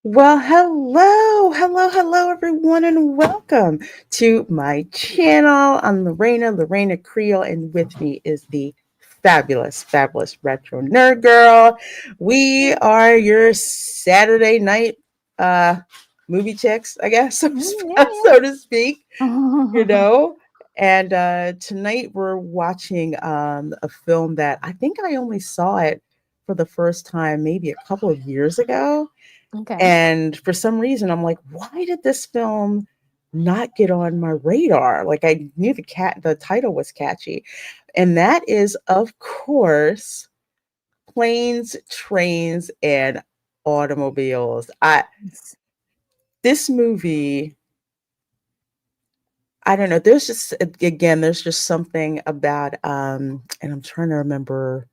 Well, hello, everyone, and welcome to my channel. I'm Reina Creole, and with me is the fabulous retro nerd girl. We are your Saturday night uh, movie chicks, I guess, so, Yeah, so to speak. You yeah. know. And tonight we're watching a film that I think I only saw it for the first time maybe a couple of years ago, Okay. and for some reason, I'm like, why did this film not get on my radar? Like I knew the title was catchy. And that is, of course, Planes, Trains, and Automobiles. I This movie, I don't know, there's just something about and I'm trying to remember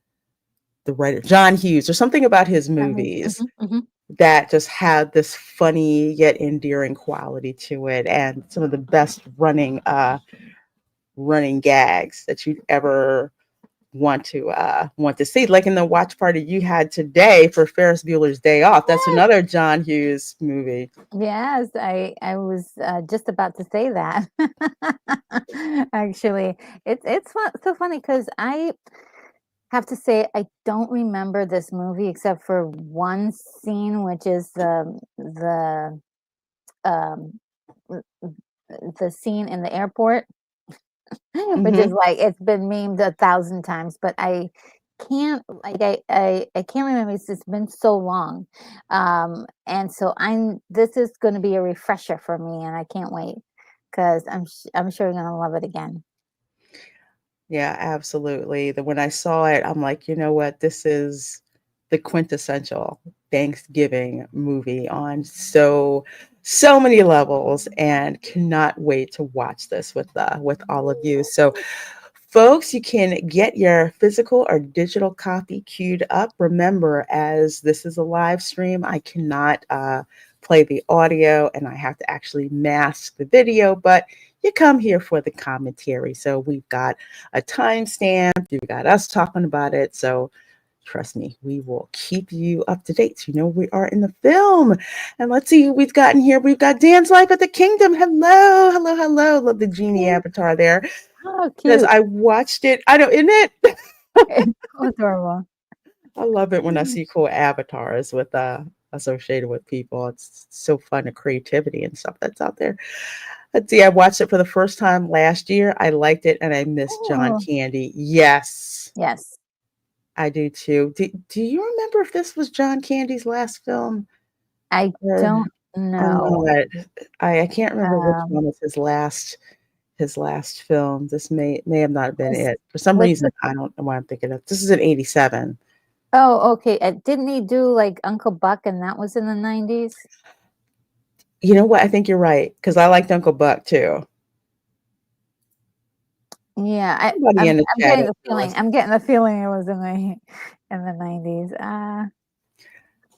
the writer, John Hughes, or something about his movies Mhm. that just had this funny yet endearing quality to it, and some of the best running gags that you'd ever want to see, like in the watch party you had today for Ferris Bueller's Day Off. That's Yes, another John Hughes movie. yes. I was just about to say that. Actually, so funny because I have to say I don't remember this movie except for one scene, which is um the scene in the airport. Which is Hmm. like it's been memed 1,000 times, but I can't I can't remember. It's just been so long, and so this is going to be a refresher for me, and I can't wait because I'm sure you're gonna love it again. Yeah, absolutely. When I saw it, I'm like, you know what? This is the quintessential Thanksgiving movie on so many levels, and cannot wait to watch this with all of you. So, folks, you can get your physical or digital copy queued up. Remember, as this is a live stream, I cannot play the audio, and I have to actually mask the video, but you come here for the commentary. So we've got a timestamp, you've got us talking about it. So trust me, we will keep you up to date. So you know we are in the film. And let's see who we've gotten here. We've got Dan's Life at the Kingdom. Hello. Love the genie Yeah. avatar there. Oh, Because cute. I watched it. I know, isn't it? It's so adorable. I love it when I Mm. see cool avatars with associated with people. It's so fun, the creativity and stuff that's out there. Let's see, I watched it for the first time last year. I liked it, and I miss John Oh, Candy. Yes, yes. I do too. Do you remember if this was John Candy's last film I or don't or know. not? I can't remember which Um, one was his last film. This may have not been was it. For some was reason, this? I don't know why I'm thinking of. This is in '87. Oh, okay. Didn't he do like Uncle Buck, and that was in the 90s? You know what? I think you're right, because I liked Uncle Buck too. Yeah, Somebody in the I'm chat getting will the tell feeling. us. I'm getting the feeling it was in the 90s.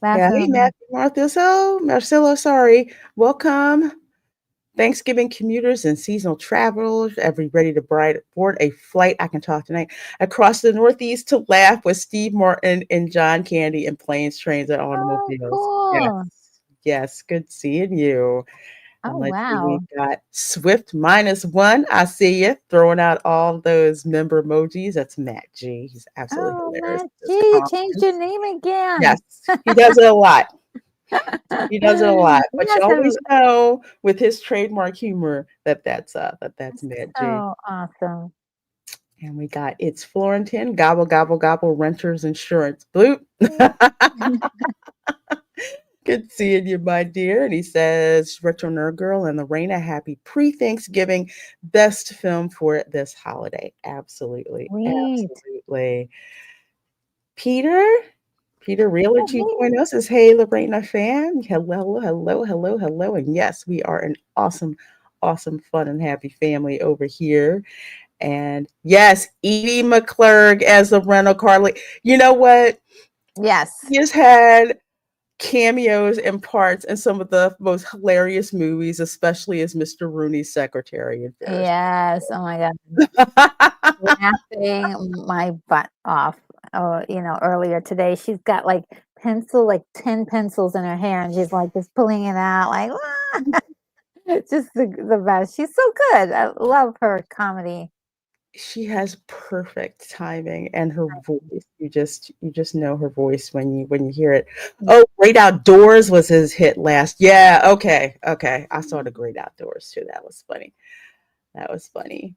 Last Yeah, hey, film. Matthew Marcelo, sorry. Welcome. Thanksgiving commuters and seasonal travelers, every ready to board a flight. I can talk tonight across the Northeast to laugh with Steve Martin and John Candy and planes, trains, and Oh, automobiles. Yes, cool. yes, good seeing you. And Oh, let's see, we've wow. got Swift -1. I see you throwing out all those member emojis. That's Matt G. He's absolutely Oh, hilarious Matt with G, his you changed your comments. name again. Yes, he does it a lot. He does it a lot, but you Yes, always know with his trademark humor that's Matt G. so awesome. And we got It's Florentin, gobble, gobble, gobble, renters insurance. Bloop. Good seeing you, my dear. And he says, Retro Nerd Girl and Lorena, happy pre-Thanksgiving. Best film for this holiday. Absolutely. Sweet. Absolutely. Peter? Peter Reeler Oh, hey. 2.0 says, hey, Lorena fan. Hello. And yes, we are an awesome, fun, and happy family over here. And yes, Edie McClurg as the rental car. You know what? Yes. He has had cameos and parts in some of the most hilarious movies, especially as Mr. Rooney's secretary in Ferris Yes. Oh my God. Bueller. Laughing my butt off. Oh, earlier today, she's got like pencil, like 10 pencils in her hair, and she's like just pulling it out, like, it's just the best. She's so good. I love her comedy. She has perfect timing and her voice. You just know her voice when you hear it. Yeah. Oh, Great Outdoors was his hit last. Yeah, okay, okay. I saw the Great Outdoors too. That was funny. That was funny.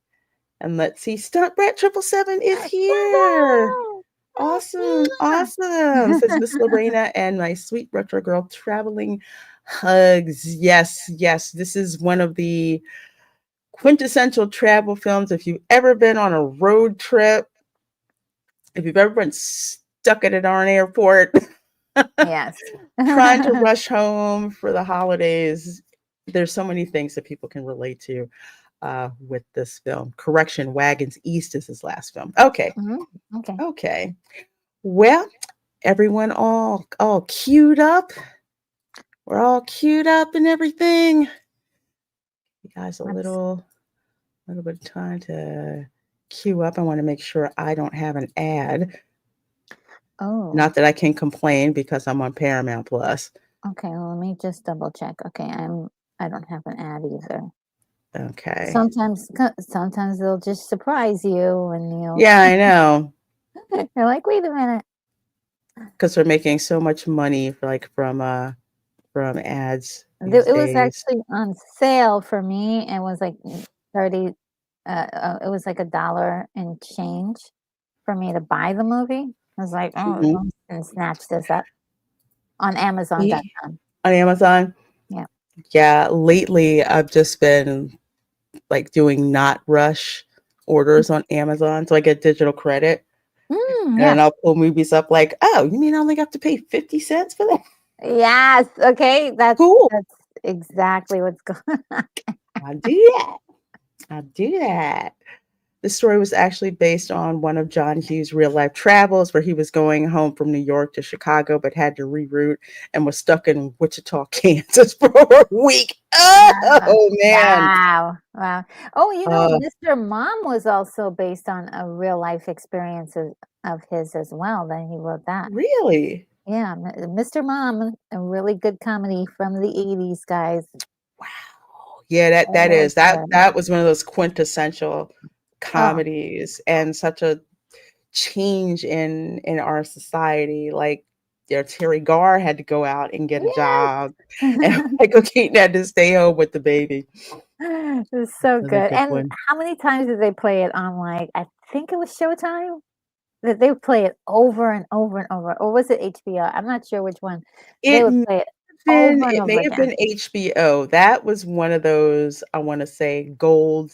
And let's see, Stunt Brat 777 is here. Hello! Awesome, awesome. Says Miss Lorena and my sweet retro girl traveling hugs. Yes, yes. This is one of the quintessential travel films. If you've ever been on a road trip, if you've ever been stuck at a darn airport, Yes. trying to rush home for the holidays, there's so many things that people can relate to with this film. Correction, Wagons East is his last film. Okay, Mhm. Okay. okay. Well, everyone all queued up. We're all queued up and everything. You guys, a Let's little bit of time to queue up. I want to make sure I don't have an ad. Oh, Not that I can complain because I'm on Paramount Plus. okay, well, let me just double check. Okay, I don't have an ad either. Okay. Sometimes they'll just surprise you and Yeah, I know. you're like, "Wait a minute." Because they're making so much money from ads these It was days. actually on sale for me. It was like 30 it was like $1 and change for me to buy the movie. I was like, "Oh, Mhm. I'm gonna snatch this up on E- Amazon.com." On Amazon. Yeah. Yeah, lately I've just been like doing not rush orders on Amazon. So I get digital credit and Yeah. then I'll pull movies up like, oh, you mean I only got to pay 50 cents for that? Yes, okay, Cool. that's exactly what's going on. I do that. I do that. The story was actually based on one of John Hughes' real life travels where he was going home from New York to Chicago but had to reroute and was stuck in Wichita, Kansas for a week. Oh man. Wow, wow. Oh, Uh Mr. Mom was also based on a real life experience of his as well, then he wrote that. really? Yeah, Mr. Mom, a really good comedy from the '80s, guys. Wow. Yeah, It that was is that good. that was one of those quintessential Oh, comedies and such a change in our society. Like, Terry Garr had to go out and get a yes. job, and Michael Keaton had to stay home with the baby. It was so Another good, good and one. how many times did they play it on, like, I think it was Showtime? That they would play it over and over and over, or was it HBO? I'm not sure which one. They It would may play it have been over and it over may have again. been HBO. That was one of those, I wanna say, Yeah,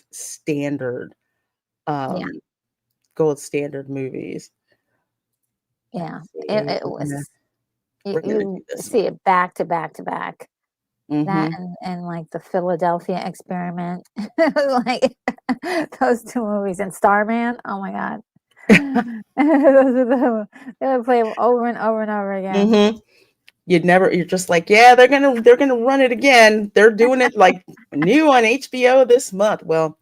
um, gold standard movies. yeah. Let's It see, it was you we're gonna do you this see one. it back to back to back. That Mhm. and, like, The Philadelphia Experiment. Like, those 2 movies, and Starman, oh my god. Those are they would play 'em over and over and over again. Mhm. You're just like, "Yeah, they're gonna run it again. They're doing it, like, new on HBO this month." Well,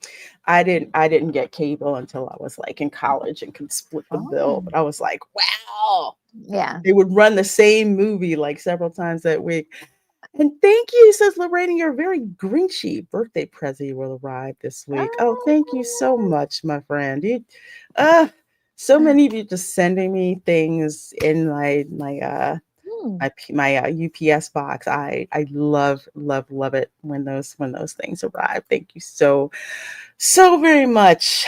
I didn't get cable until I was, like, in college and could split the bill, Oh, but I was like, "Wow." yeah. They would run the same movie, like, several times that week. "And thank you," says Lorraine, "your very Grinchy birthday present will arrive this week." Oh, thank you so much, my friend. Uh, so many of you just sending me things in Hmm. my UPS box. I love, love, love it when those things arrive. Thank you so, so very much.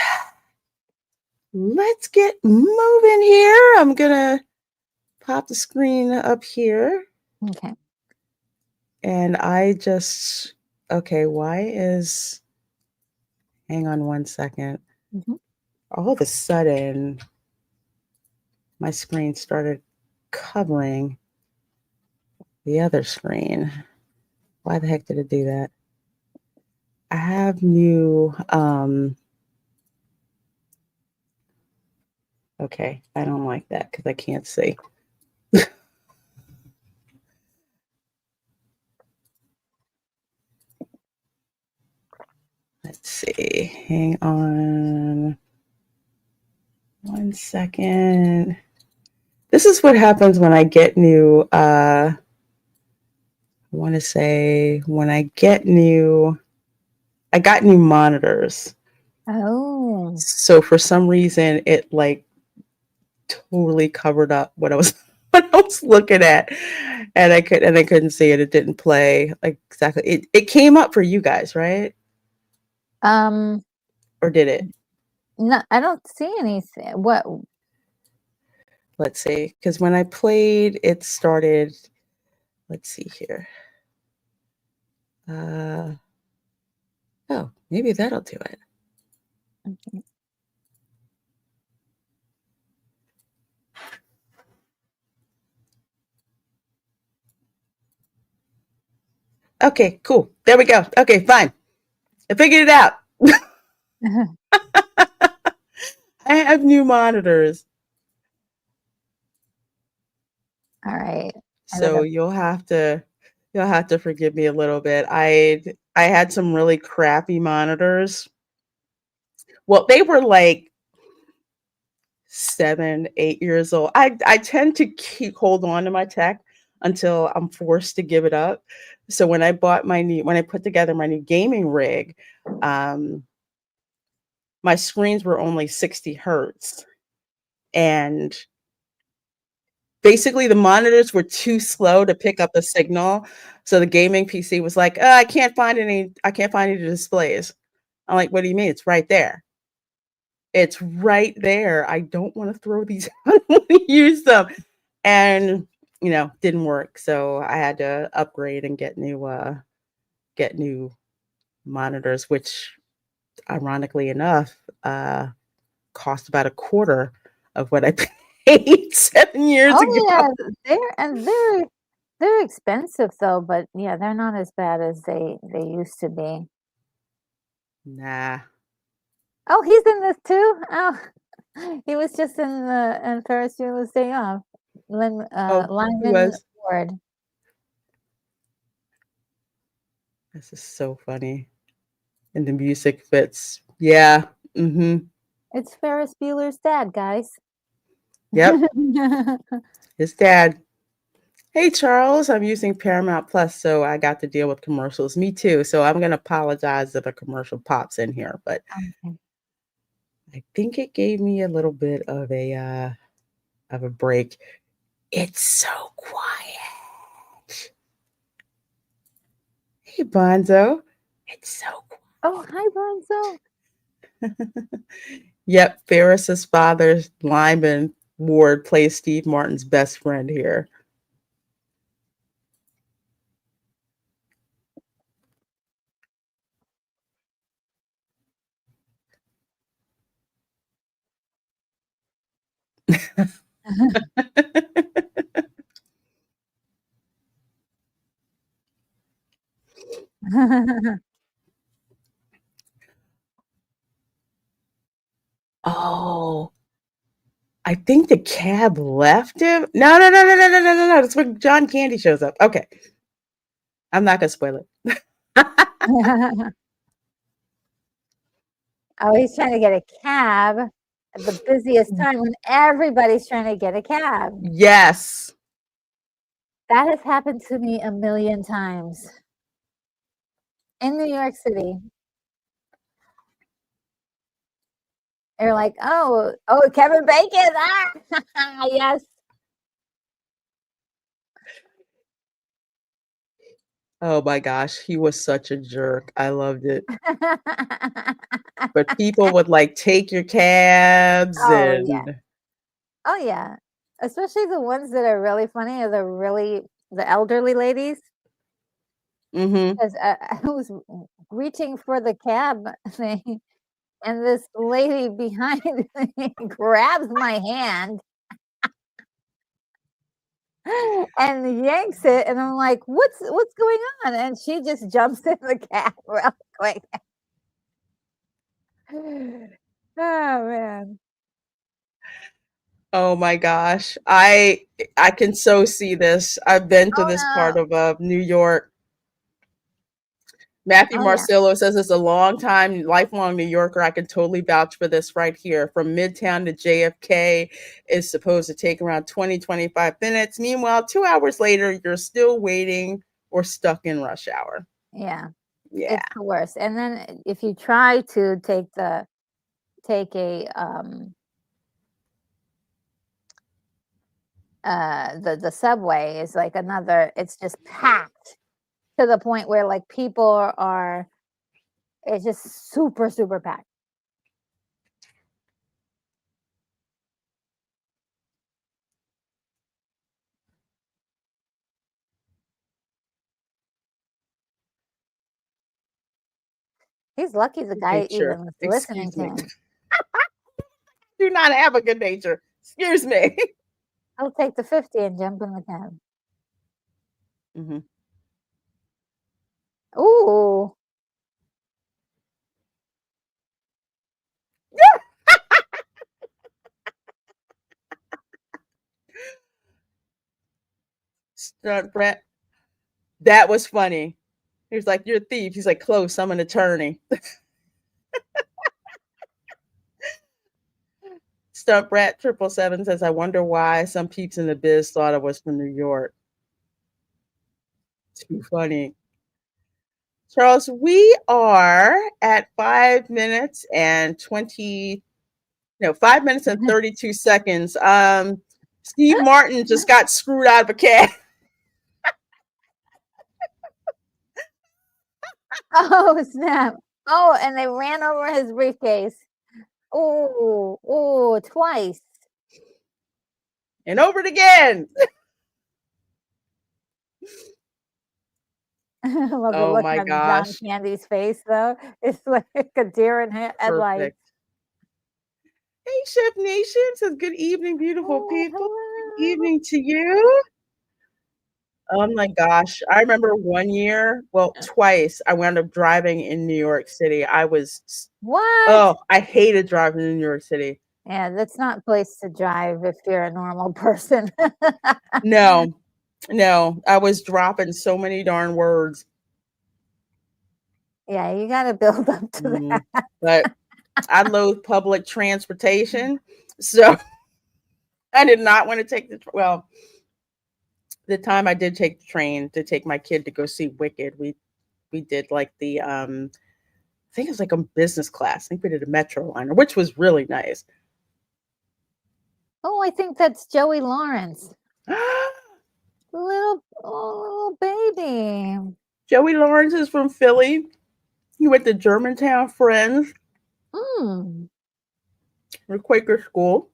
Let's get moving here. I'm gonna pop the screen up here, Okay. and okay, why is hang on one second. Mhm. All of a sudden, my screen started covering the other screen. Why the heck did it do that? I have new okay, I don't like that because I can't see. Let's see. Hang on one second. This is what happens when I get new I want to say when I got new monitors. Oh. So for some reason it like totally covered up what I was what I was looking at, and I couldn't see it. It didn't play like exactly. It came up for you guys, right? Um, Or did it? no, I don't see anything. What? Let's see, because when I played, it started. Let's see here. Uh, oh, maybe that'll do it. Okay, cool. There we go. Okay, fine. I figured it out. I have new monitors, All right. I so gotta. you'll have to forgive me a little bit. I had some really crappy monitors. Well, they were like 7, 8 years old. I tend to keep hold on to my tech until I'm forced to give it up. So when I put together my new gaming rig, um, my screens were only 60 hertz, and basically the monitors were too slow to pick up the signal. So the gaming PC was like, oh, I can't find any displays. I'm like, what do you mean? It's right there. It's right there. I don't want to throw these. I want to use them. And didn't work. So I had to upgrade and get new monitors, which ironically enough, cost about a quarter of what I paid 7 years Oh ago. yeah, they're expensive though, but yeah, they're not as bad as they used to be. Nah. Oh, he's in this too. Oh, he was just in Ferris Bueller's Day Off. Oh, he Lyman was. Ward. This is so funny. And the music fits. Yeah. Mm-hmm. It's Ferris Bueller's dad, guys. Yep. His dad. Hey Charles, I'm using Paramount Plus, so I got to deal with commercials. Me too. So I'm gonna apologize if a commercial pops in here, but Okay. I think it gave me a little bit of a break. It's so quiet. Hey Bonzo. It's so Oh, hi, Bonzo. quiet. Yep, Ferris's father, Lyman Ward, plays Steve Martin's best friend here. Oh, I think the cab left him. No, no, no, no, no, no, no, no, no. That's when John Candy shows up. Okay. I'm not gonna spoil it. Oh, he's trying to get a cab at the busiest time when everybody's trying to get a cab. Yes. That has happened to me a million times in New York City. They're like, "Oh, Kevin Bacon, ah, yes." Oh my gosh, he was such a jerk. I loved it. But people would like take your cabs Oh, yeah. and Oh, yeah. Especially the ones that are really funny are the elderly ladies. mm-hmm. 'Cause I was reaching for the cab thing, and this lady behind me grabs my hand and yanks it, and I'm like, "What's going on?" And she just jumps in the cab real quick. Oh, man. Oh my gosh. I can so see this. I've been to Oh, this part no. of New York Matthew Oh yeah, Marcillo says it's a long time, lifelong New Yorker. I can totally vouch for this right here. From Midtown to JFK is supposed to take around 20, 25 minutes. Meanwhile, 2 hours later, you're still waiting or stuck in rush hour. yeah. Yeah, It's the worst. And then if you try to take the subway is like another, it's just packed to the point where like people are, it's just super, super packed. He's lucky the guy nature. even was listening Excuse to me. him. Do not have a good nature. Excuse me. I'll take the 50 and jump in the cab. Hmm. Ooh. Stunt Brett. That was funny. He was like, "You're a thief." He's like, "Close. I'm an attorney." Stunt Brat 777 says, "I wonder why some peeps in the biz thought I was from New York." Too funny. Charles, we are at 5 minutes and 20, no, 5 minutes and 32 seconds. Steve Martin just got screwed out of a cab. Oh, snap. Oh, and they ran over his briefcase. Oh, oh, twice. And over it again. I love the Oh look my on John gosh. Candy's face, though. It's like a deer in headlights. Perfect. Hey, Chef Nation says, "Good evening, beautiful Oh, people. Good hello. evening to you." Oh my gosh. I remember one year, well, twice, I wound up driving in New York City. What? Oh, I hated driving in New York City. Yeah, that's not a place to drive if you're a normal person. No, no, I was dropping so many darn words. Yeah, you gotta build up to Mm, that. but I loathe public transportation. So I did not want to take well, the time I did take the train to take my kid to go see Wicked, we did like I think it was like a business class. I think we did a Metro liner, which was really nice. Oh, I think that's Joey Lawrence. Little baby. Joey Lawrence is from Philly. He went to Germantown Friends, Mm. a Quaker school.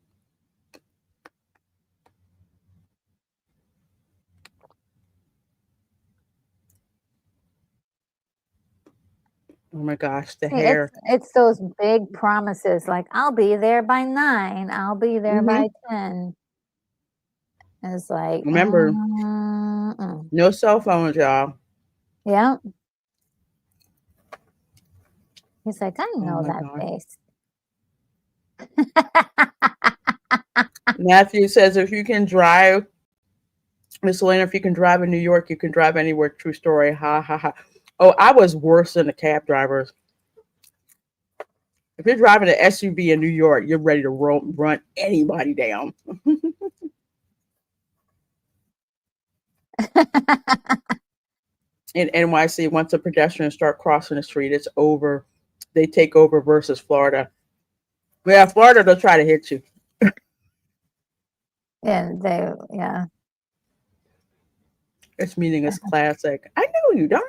Oh my gosh, the See, hair. it's those big promises like I'll be there by 9, I'll be there Hmm. by 10. It's like, Remember, no cell phones, y'all. yeah. He's like, I Oh know my that gosh. face. Matthew says, if you can drive, Miss Elena, if you can drive in New York, you can drive anywhere. True story. Ha ha ha. Oh, I was worse than the cab drivers. If you're driving an SUV in New York, you're ready to run anybody down. In NYC, once a pedestrian start crossing the street, it's over. They take over versus Florida. Yeah, Florida, they'll try to hit you. Yeah. This meeting is classic. I know you, don't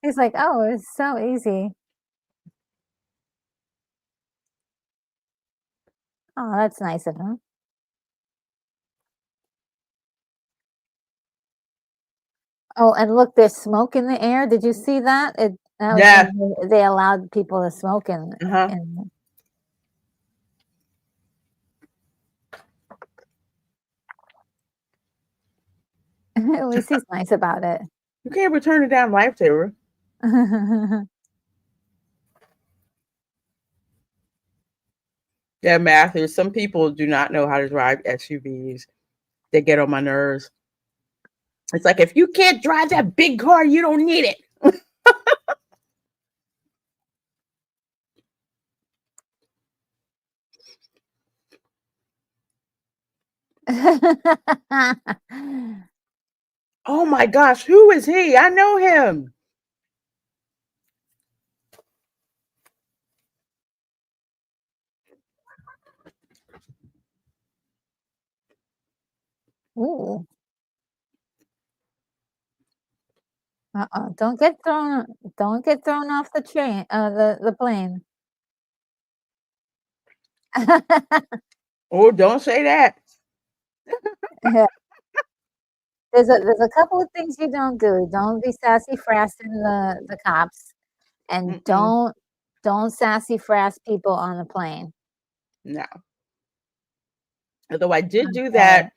He's like, oh, it's so easy. Oh, that's nice of him. Oh, and look, there's smoke in the air. Did you see that? That you? was Yeah. when they allowed people to smoke Uh-huh. in at least he's nice about it. You can't return a damn lifesaver. Yeah, Matthew. Some people do not know how to drive SUVs. They get on my nerves. It's like if you can't drive that big car, you don't need it. Oh my gosh, who is he? I know him. Ooh. Uh-oh. Don't get thrown off the train, the plane. Oh, don't say that. Yeah. There's a couple of things you don't do. Don't be sassy frassing the cops, and Mm-mm. don't sassy frass people on the plane. No. Although I did do Okay. that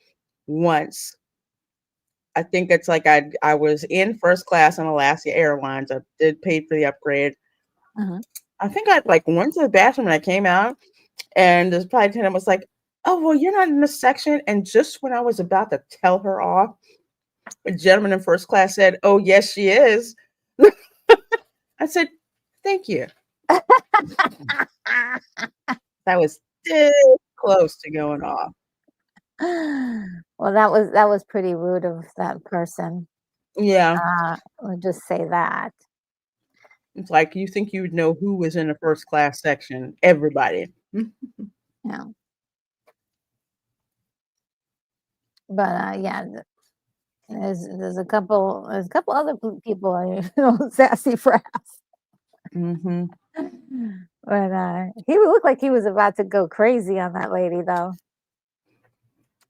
once. I think it's like I was in first class on Alaska Airlines. I did pay for the upgrade. Uh-huh. I think I like went to the bathroom and I came out, and the flight attendant was like, "Oh, well, you're not in this section." And just when I was about to tell her off, a gentleman in first class said, "Oh, yes, she is." I said, "Thank you." That was this close to going off. Well, that was pretty rude of that person. Yeah. We'll just say that. It's like you think you would know who was in the first class section. Everybody. Yeah. But, yeah, there's a couple other people, sassy frass. Hmm. But, he looked like he was about to go crazy on that lady, though.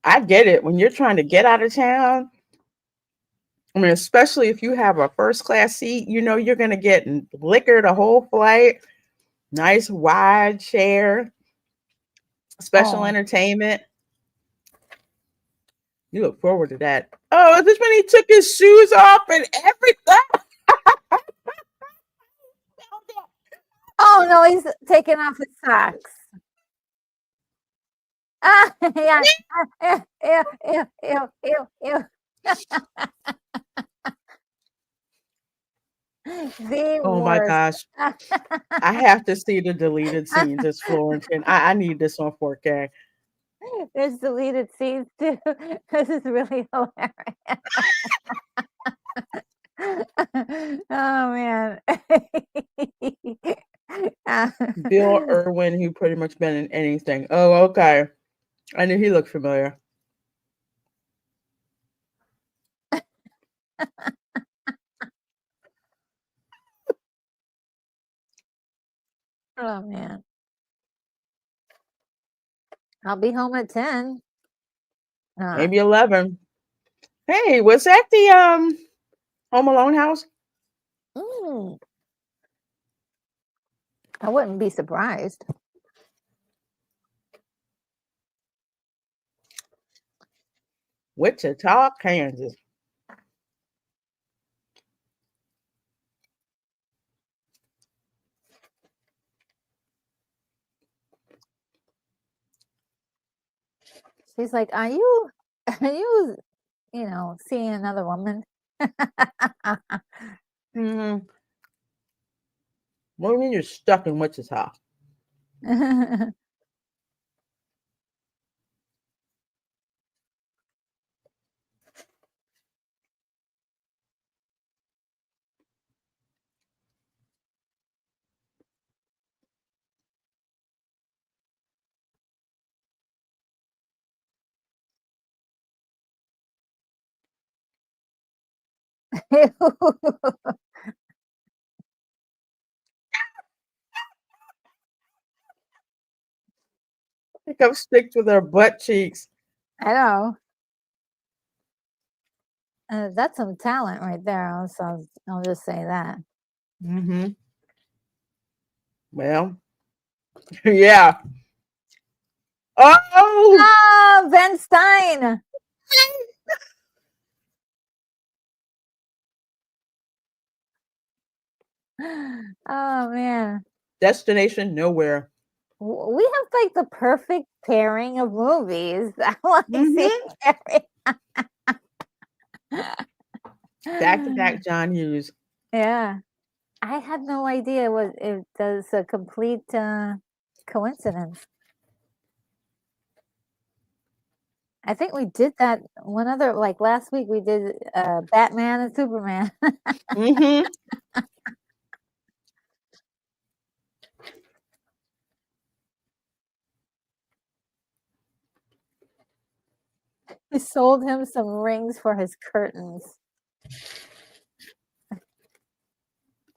I get it. When you're trying to get out of town, I mean, especially if you have a first class seat, you know you're going to get liquor the whole flight, nice wide chair, special Oh. entertainment. You look forward to that. Oh, this when he took his shoes off and everything. Oh, no, he's taking off his socks. Ah, yeah. Ah, ew, ew, ew, ew, ew. The Oh my worst. gosh. I have to see the deleted scenes as Florentine. I need this on 4K. There's deleted scenes too. This is really hilarious. Oh, man. Bill Irwin, who pretty much been in anything. Oh, okay. I knew he looked familiar. Oh, man. I'll be home at 10. Uh, Maybe 11. Hey, was that the Home Alone house? mm, I wouldn't be surprised. Wichita, Kansas. She's like, "Are you are you, seeing another woman?" Hmm. What do you mean you're stuck in Wichita? Pick up sticks with her butt cheeks. I know. That's some talent right there. I'll just say that. Hmm. Well, yeah. Oh, Ah, Ben Stein. Oh man. Destination nowhere. We have like the perfect pairing of movies. I like seeing Hmm. Carrie. Back to back John Hughes. Yeah. I had no idea what it does a complete coincidence. I think we did that one other like last week we did Batman and Superman. Hmm. We sold him some rings for his curtains.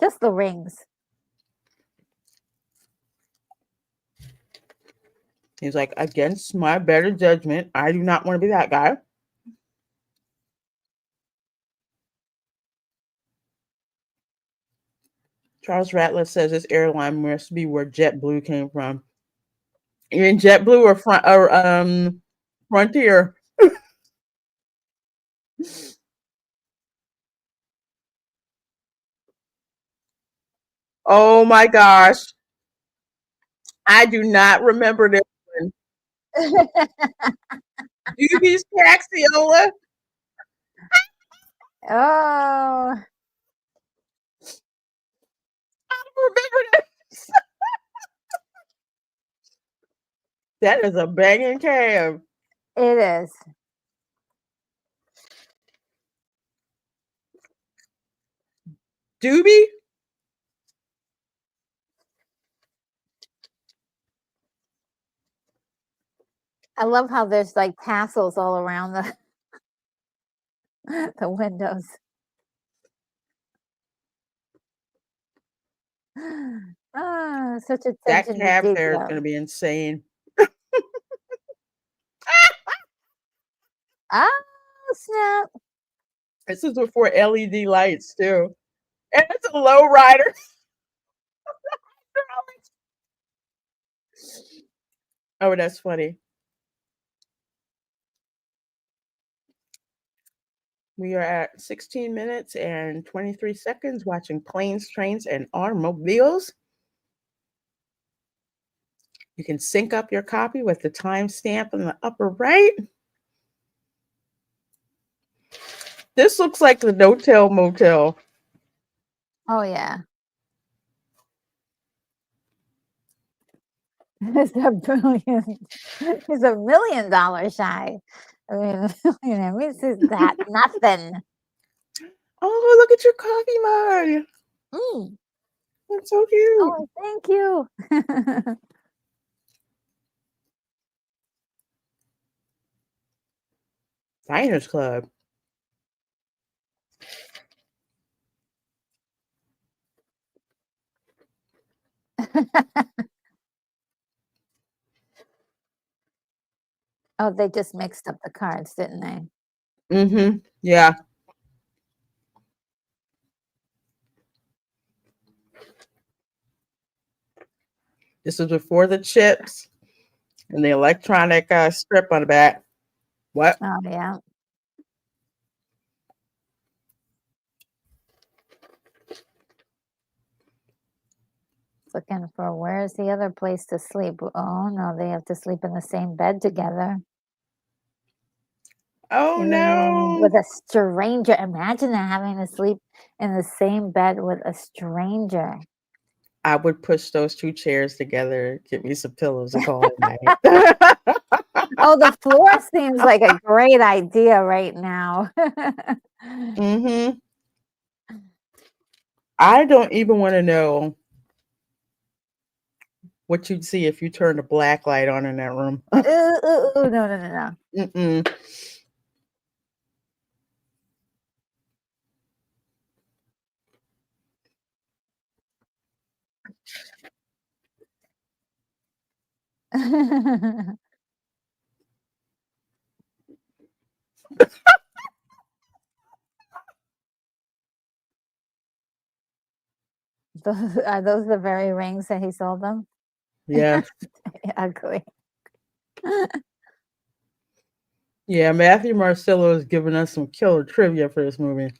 Just the rings. He's like, against my better judgment, I do not want to be that guy. Charles Ratliff says this airline must be where JetBlue came from. You mean JetBlue or Frontier? Oh my gosh. I do not remember this one. Doobie's Taxiola. Oh, I don't remember this. That is a banging cab. it is. Doobie? I love how there's like tassels all around the the windows. Ah, such That attention to cab fare is going detail. to be insane. Ah, snap. This is before LED lights, too. And it's a low rider. Oh, that's funny. We are at 16 minutes and 23 seconds watching Planes, Trains, and Automobiles. You can sync up your copy with the timestamp in the upper right. This looks like the No-Tell Motel. Oh yeah. It's $1 million shy. I mean, this is that nothing. Oh, look at your coffee mug. Mm. That's so cute. Oh, thank you. Diners Club. Oh, they just mixed up the cards, didn't they? Mm-hmm. Yeah. This is before the chips and the electronic strip on the back. What? Oh yeah. Looking for where's the other place to sleep? Oh no, they have to sleep in the same bed together. Oh no. With a stranger. Imagine that having to sleep in the same bed with a stranger. I would push those two chairs together, get me some pillows and call it night. Oh, the floor seems like a great idea right now. Mm-hmm. I don't even want to know what you'd see if you turned a black light on in that room. Ooh, ooh, ooh, no, no, no, no. Mm-mm. Are those the very rings that he sold them? Yeah. Ugly. Yeah, Matthew Marcillo has given us some killer trivia for this movie.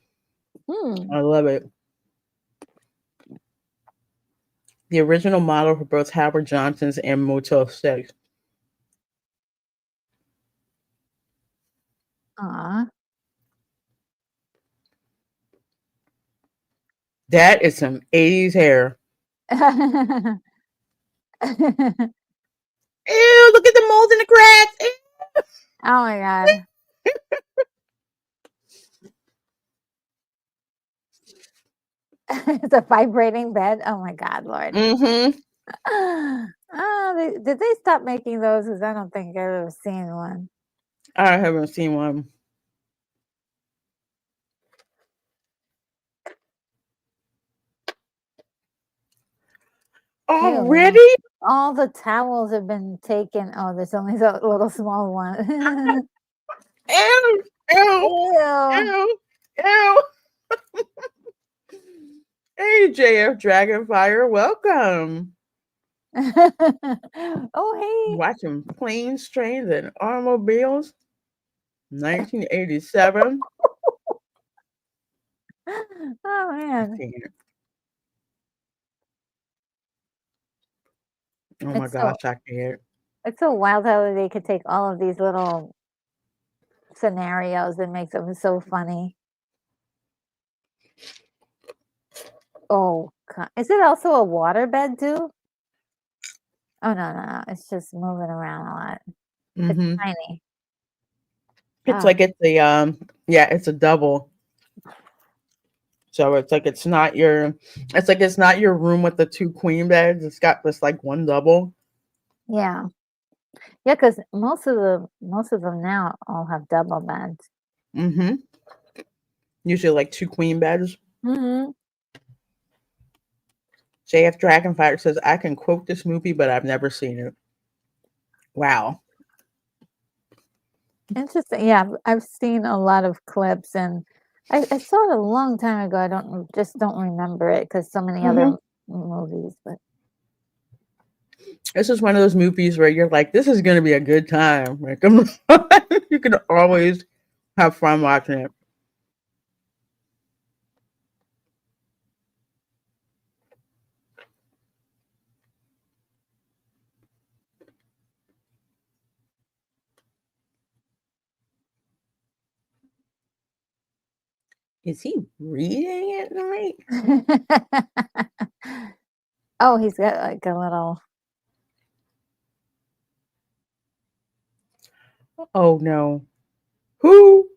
Hmm. I love it. The original model for both Howard Johnson's and Motel 6. Aw. That is some 80s hair. Ew, look at the moles in the cracks. Ew. Oh my god. It's a vibrating bed. Oh my god, Lord. Mm-hmm. Oh, did they stop making those? Because I don't think I've ever seen one. I haven't seen one. Ew. Already? All the towels have been taken. Oh, there's only the little small one. Ew. Ew. Ew. Ew. Ew. Hey, JF Dragonfire, welcome. Oh, Watching planes, trains, and automobiles. 1987. hey. Oh, I man. can't. Oh my It's gosh, so I can't. it's so wild how they could take all of these little scenarios and make them so funny. Oh, is it also a water bed too? Oh, no. It's just moving around a lot. It's Mm-hmm. tiny. It's Ah, like it's a yeah, it's a double. So it's like it's not your room with the two queen beds. It's got this like one double. yeah. Yeah, because most of them now all have double beds. Mm-hmm. Usually like two queen beds. Mhm. JF Dragonfire says I can quote this movie, but I've never seen it. Wow. Interesting. Yeah, I've seen a lot of clips, and I saw it a long time ago. I don't remember it because so many other Mm-hmm. movies. But This is one of those movies where you're like, this is gonna be a good time. Like you can always have fun watching it. Is he reading at night? oh, he's got like a little. Oh no. Who?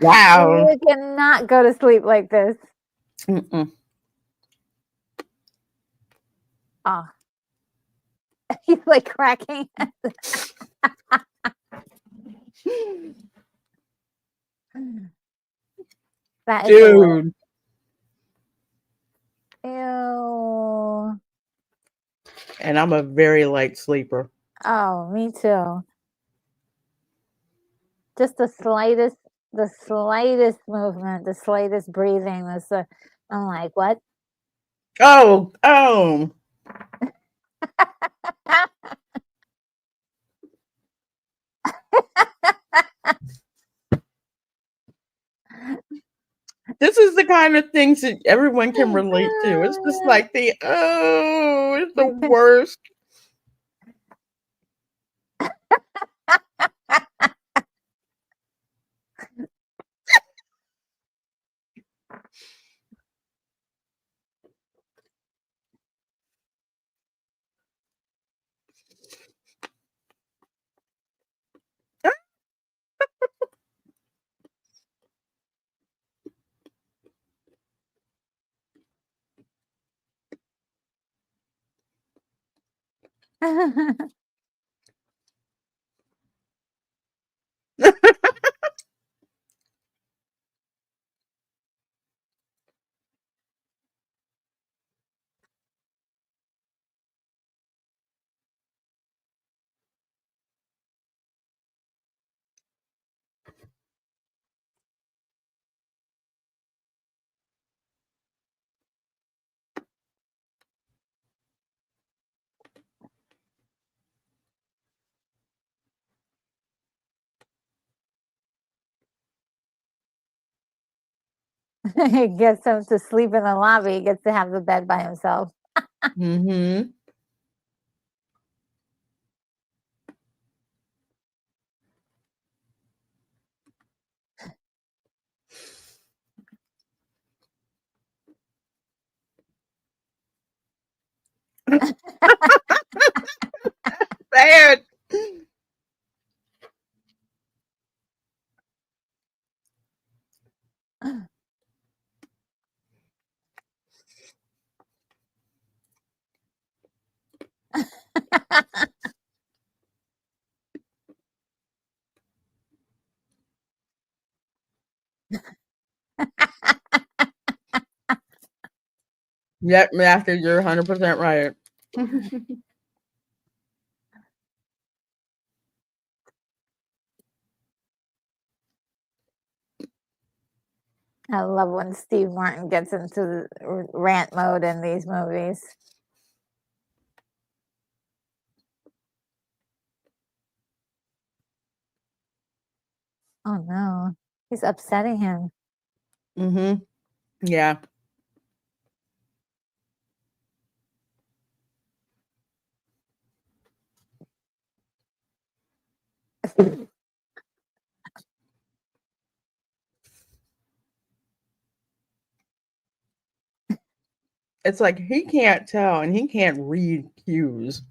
Wow. You cannot go to sleep like this. Mm-mm. Oh, he's like cracking. That is hilarious. Dude. Ew. And I'm a very light sleeper. Oh, me too. Just the slightest movement, the slightest breathing. I'm like, what? Oh, oh. This is the kind of things that everyone can relate to. It's just Oh, like it's the yeah. worst. He gets him to sleep in the lobby. He gets to have the bed by himself. Mm-hmm. Bad. Yep, Master, you're 100% right. I love when Steve Martin gets into rant mode in these movies. Oh no, he's upsetting him. Mm-hmm. Yeah. It's like he can't tell and he can't read cues.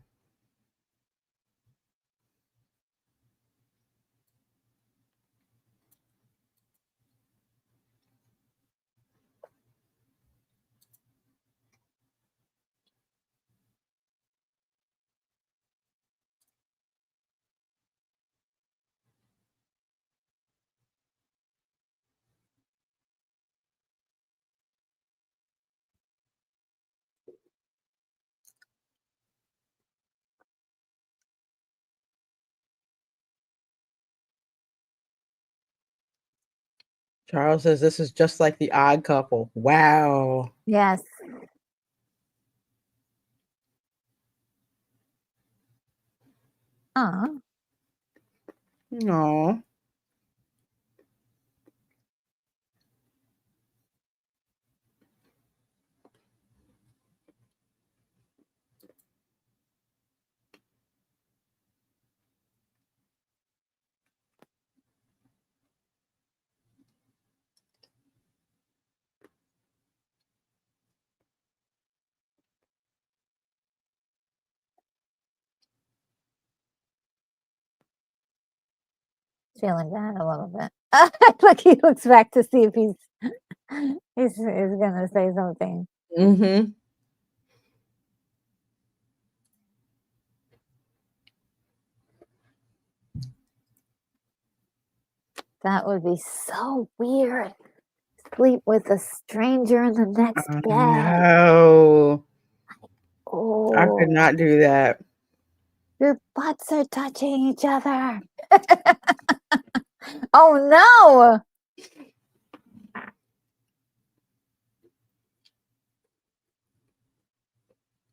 Charles says this is just like the Odd Couple. Wow. Yes. Oh, No. feeling bad a little bit. Like he looks back to see if he's gonna say something. Mm-hmm. That would be so weird. Sleep with a stranger in the next I bed. know. I could Oh, not do that. your butts are touching each other. Oh no!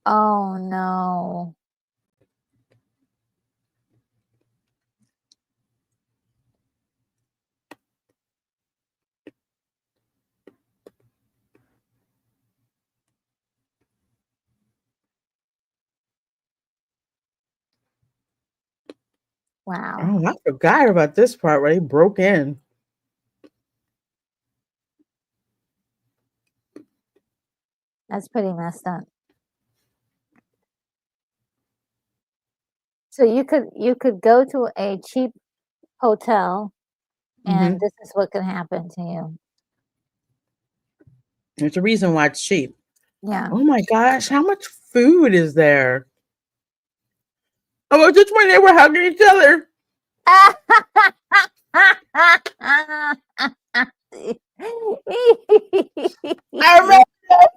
Oh no. Wow. Oh, I forgot about this part where he broke in. That's pretty messed up. So you could go to a cheap hotel and Mm-hmm. this is what can happen to you. There's a reason why it's cheap. Yeah. Oh my gosh, how much food is there? Oh, just when they were hugging each other. I remember that.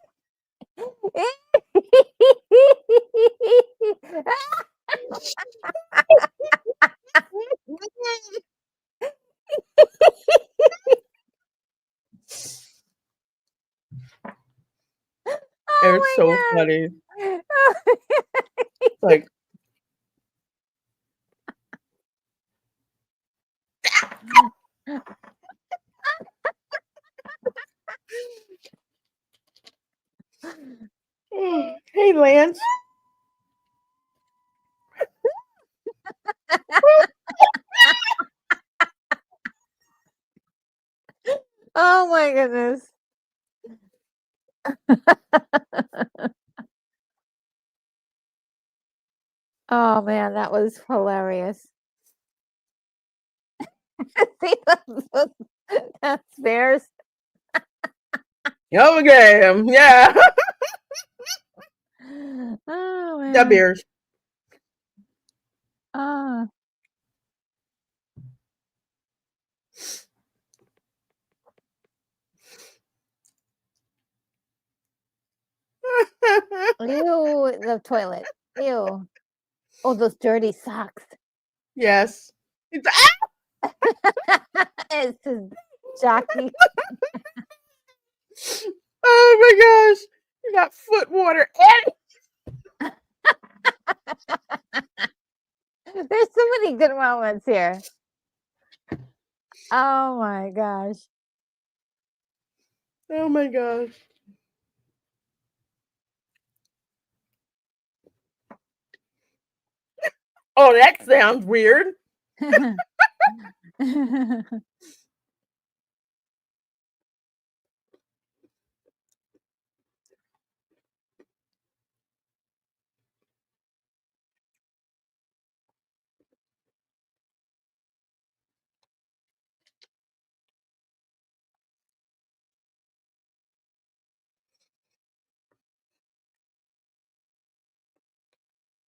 It's so Oh funny. my Like, god. Hey, Lance. Oh my goodness. Oh man, that was hilarious. See, that's bears. Okay. Yeah. Oh The man. beers. Ah. Ew, the toilet. Ew. Oh, those dirty socks. Yes. It's just jockey. Oh my gosh. You got foot water. There's so many good moments here. Oh my gosh. Oh my gosh. Oh, that sounds weird.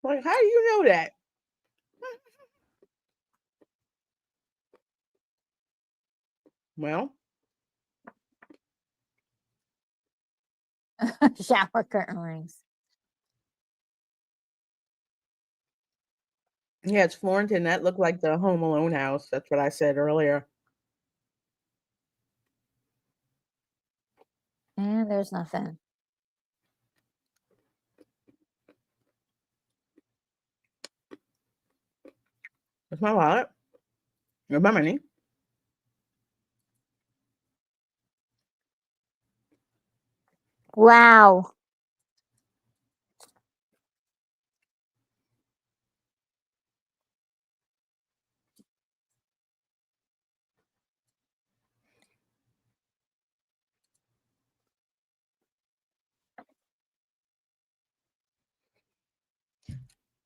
Like, how do you know that? Well, Shower curtain rings. yeah, it's Florentine. That looked like the Home Alone house. That's what I said earlier. And there's nothing. That's my wallet. There's my money. Wow.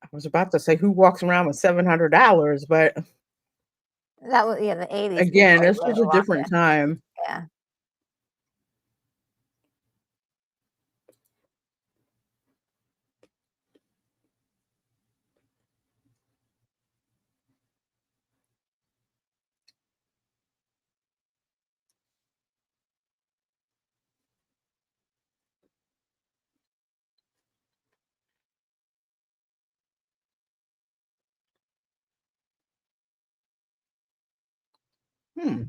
I was about to say who walks around with $700, but That was, yeah, the 80s again, people this would was have a walked different it. time. Yeah. Hmm.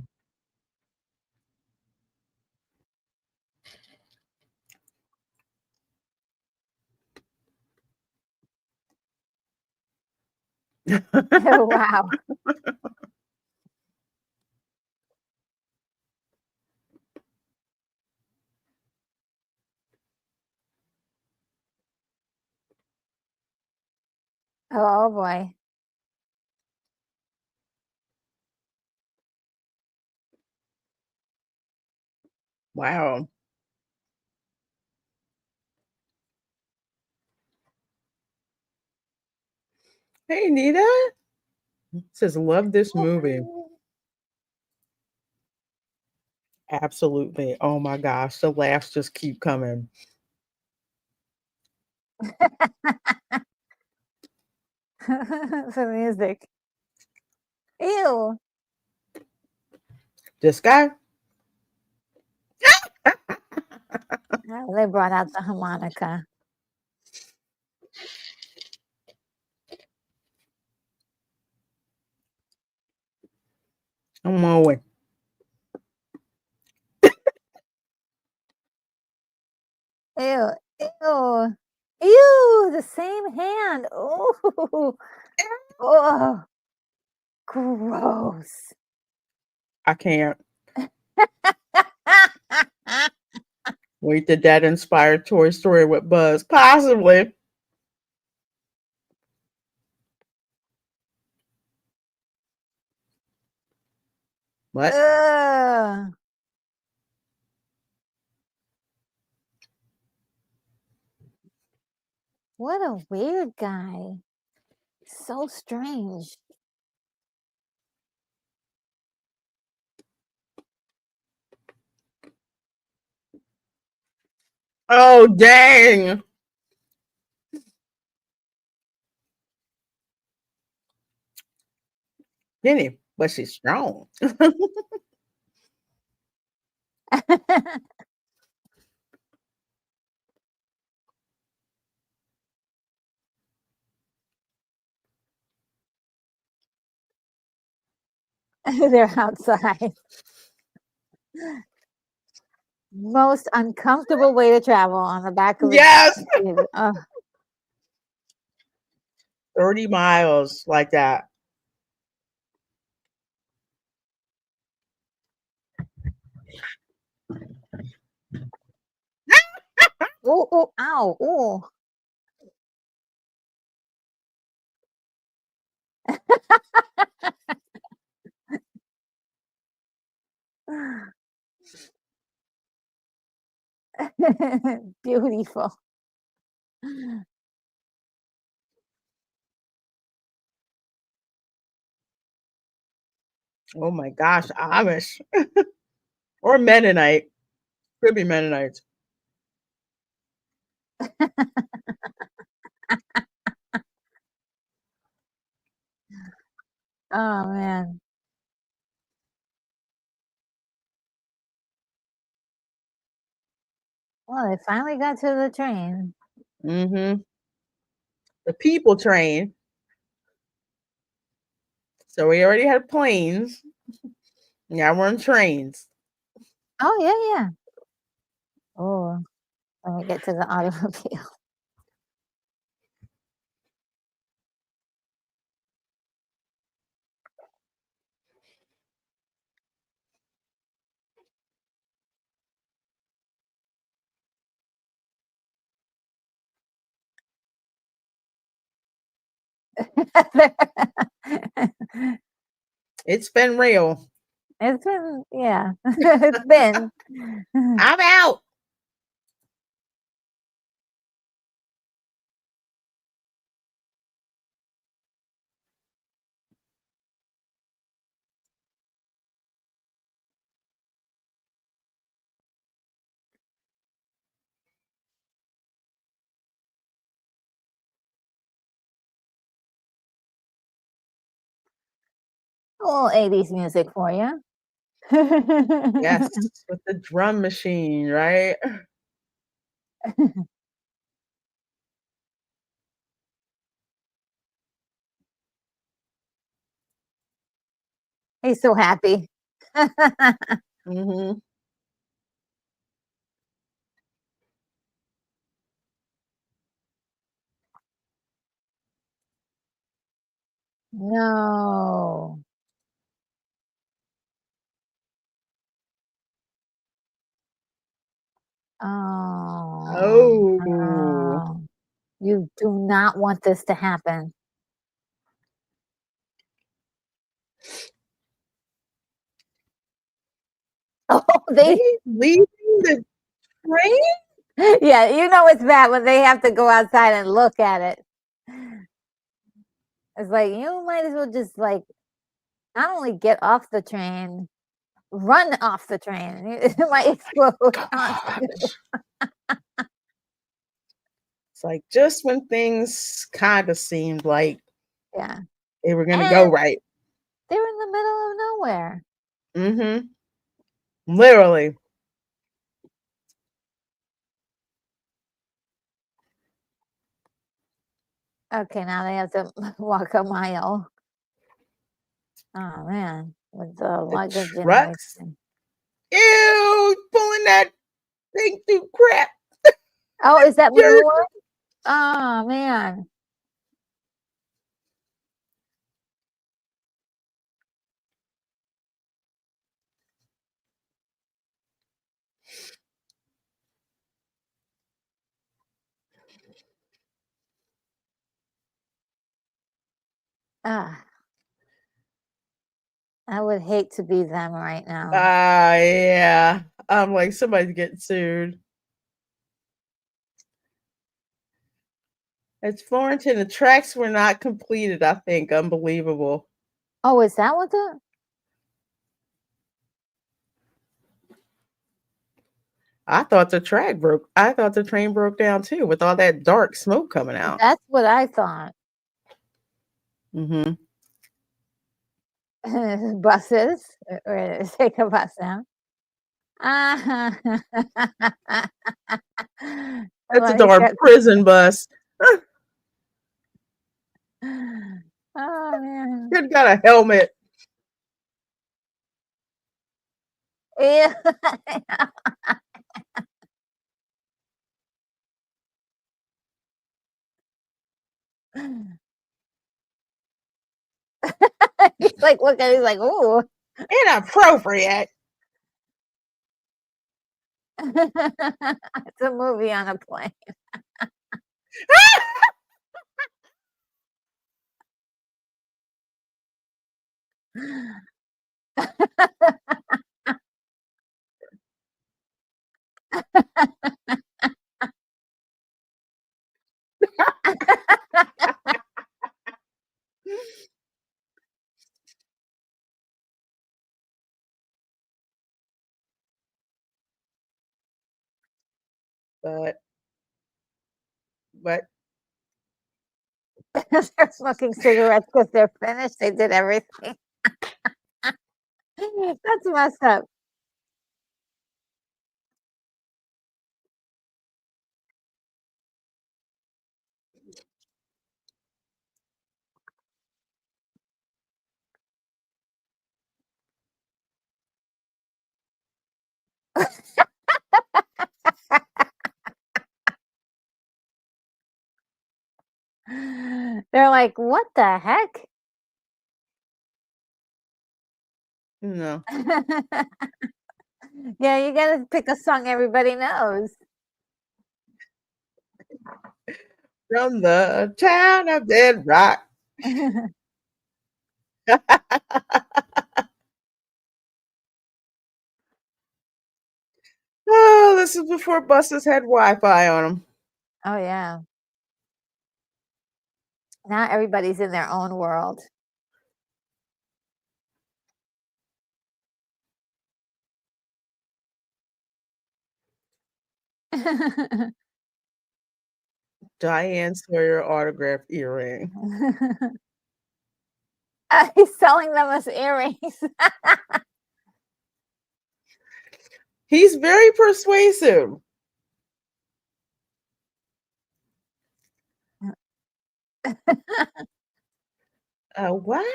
Oh, wow. Oh boy. Wow. Hey, Nita. Says, love this movie. Absolutely. Oh my gosh. The laughs just keep coming. The music. Ew. This guy. Oh, they brought out the harmonica. I'm on my way. Ew. Ew. Ew. The same hand. Oh. Oh. Gross. I can't. Wait, did that inspire Toy Story with Buzz? Possibly. What? Ugh. What a weird guy. So strange. Oh, dang. Skinny, but she's strong. They're outside. Most uncomfortable way to travel on the back of a Yes. oh, 30 miles like that. oh, oh, ow, oh. Beautiful. Oh my gosh, Amish or Mennonite. Could be Mennonites. Oh man. Well, they finally got to the train. Mm-hmm. The people train. So we already had planes. Now we're on trains. Oh yeah, yeah. Oh, let me get to the automobile. It's been real. It's been, yeah, it's been. I'm out. A little 80s music for you. Yes, with the drum machine, right? He's so happy. Mm-hmm. No. Oh, Oh, no. You do not want this to happen. Oh, they they leaving the train? yeah, you know it's bad when they have to go outside and look at it. It's like, you might as well just, like, not only get off the train, run off the train. It might explode on you. Gosh. It's like just when things kind of seemed like Yeah, they were going to go and right. they're in the middle of nowhere. Mm-hmm. Literally. Okay, now they have to walk a mile. Oh, man, with the The luggage and trucks. everything. Ew, pulling that thing through crap. Oh, is that Dirt. manure? Oh, man. Ah, I would hate to be them right now. Yeah. I'm like, somebody's getting sued. It's Florentine. The tracks were not completed, I think. Unbelievable. Oh, is that what the I thought the train broke down too with all that dark smoke coming out. that's what I thought. Mm-hmm. Buses, or take a bus now. Ah. It's a Somebody darn said, prison bus. "Oh, man." It got a helmet. Yeah. He's like, look at he's like, "Ooh." Inappropriate. It's a movie on a plane. But but They're smoking cigarettes because 'cause they're finished, they did everything. That's messed up. They're like, "What the heck?" no. Yeah, you gotta pick a song everybody knows. From the town of Dead Rock. Oh, this is before buses had Wi-Fi on them. Oh, yeah. Now everybody's in their own world. Diane Sawyer autograph earring. He's selling them as earrings. He's very persuasive. What?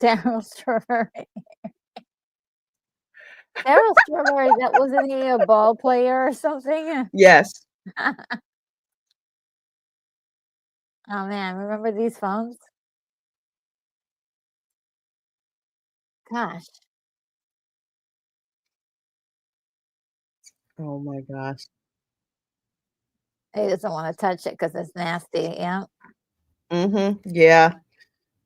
Daryl Strawberry. Daryl Strawberry, that wasn't he a ball player or something? Yes. Oh, man, remember these phones? Gosh, Oh my gosh. he doesn't wanna touch it because it's nasty, yeah. Mm-hmm. Yeah.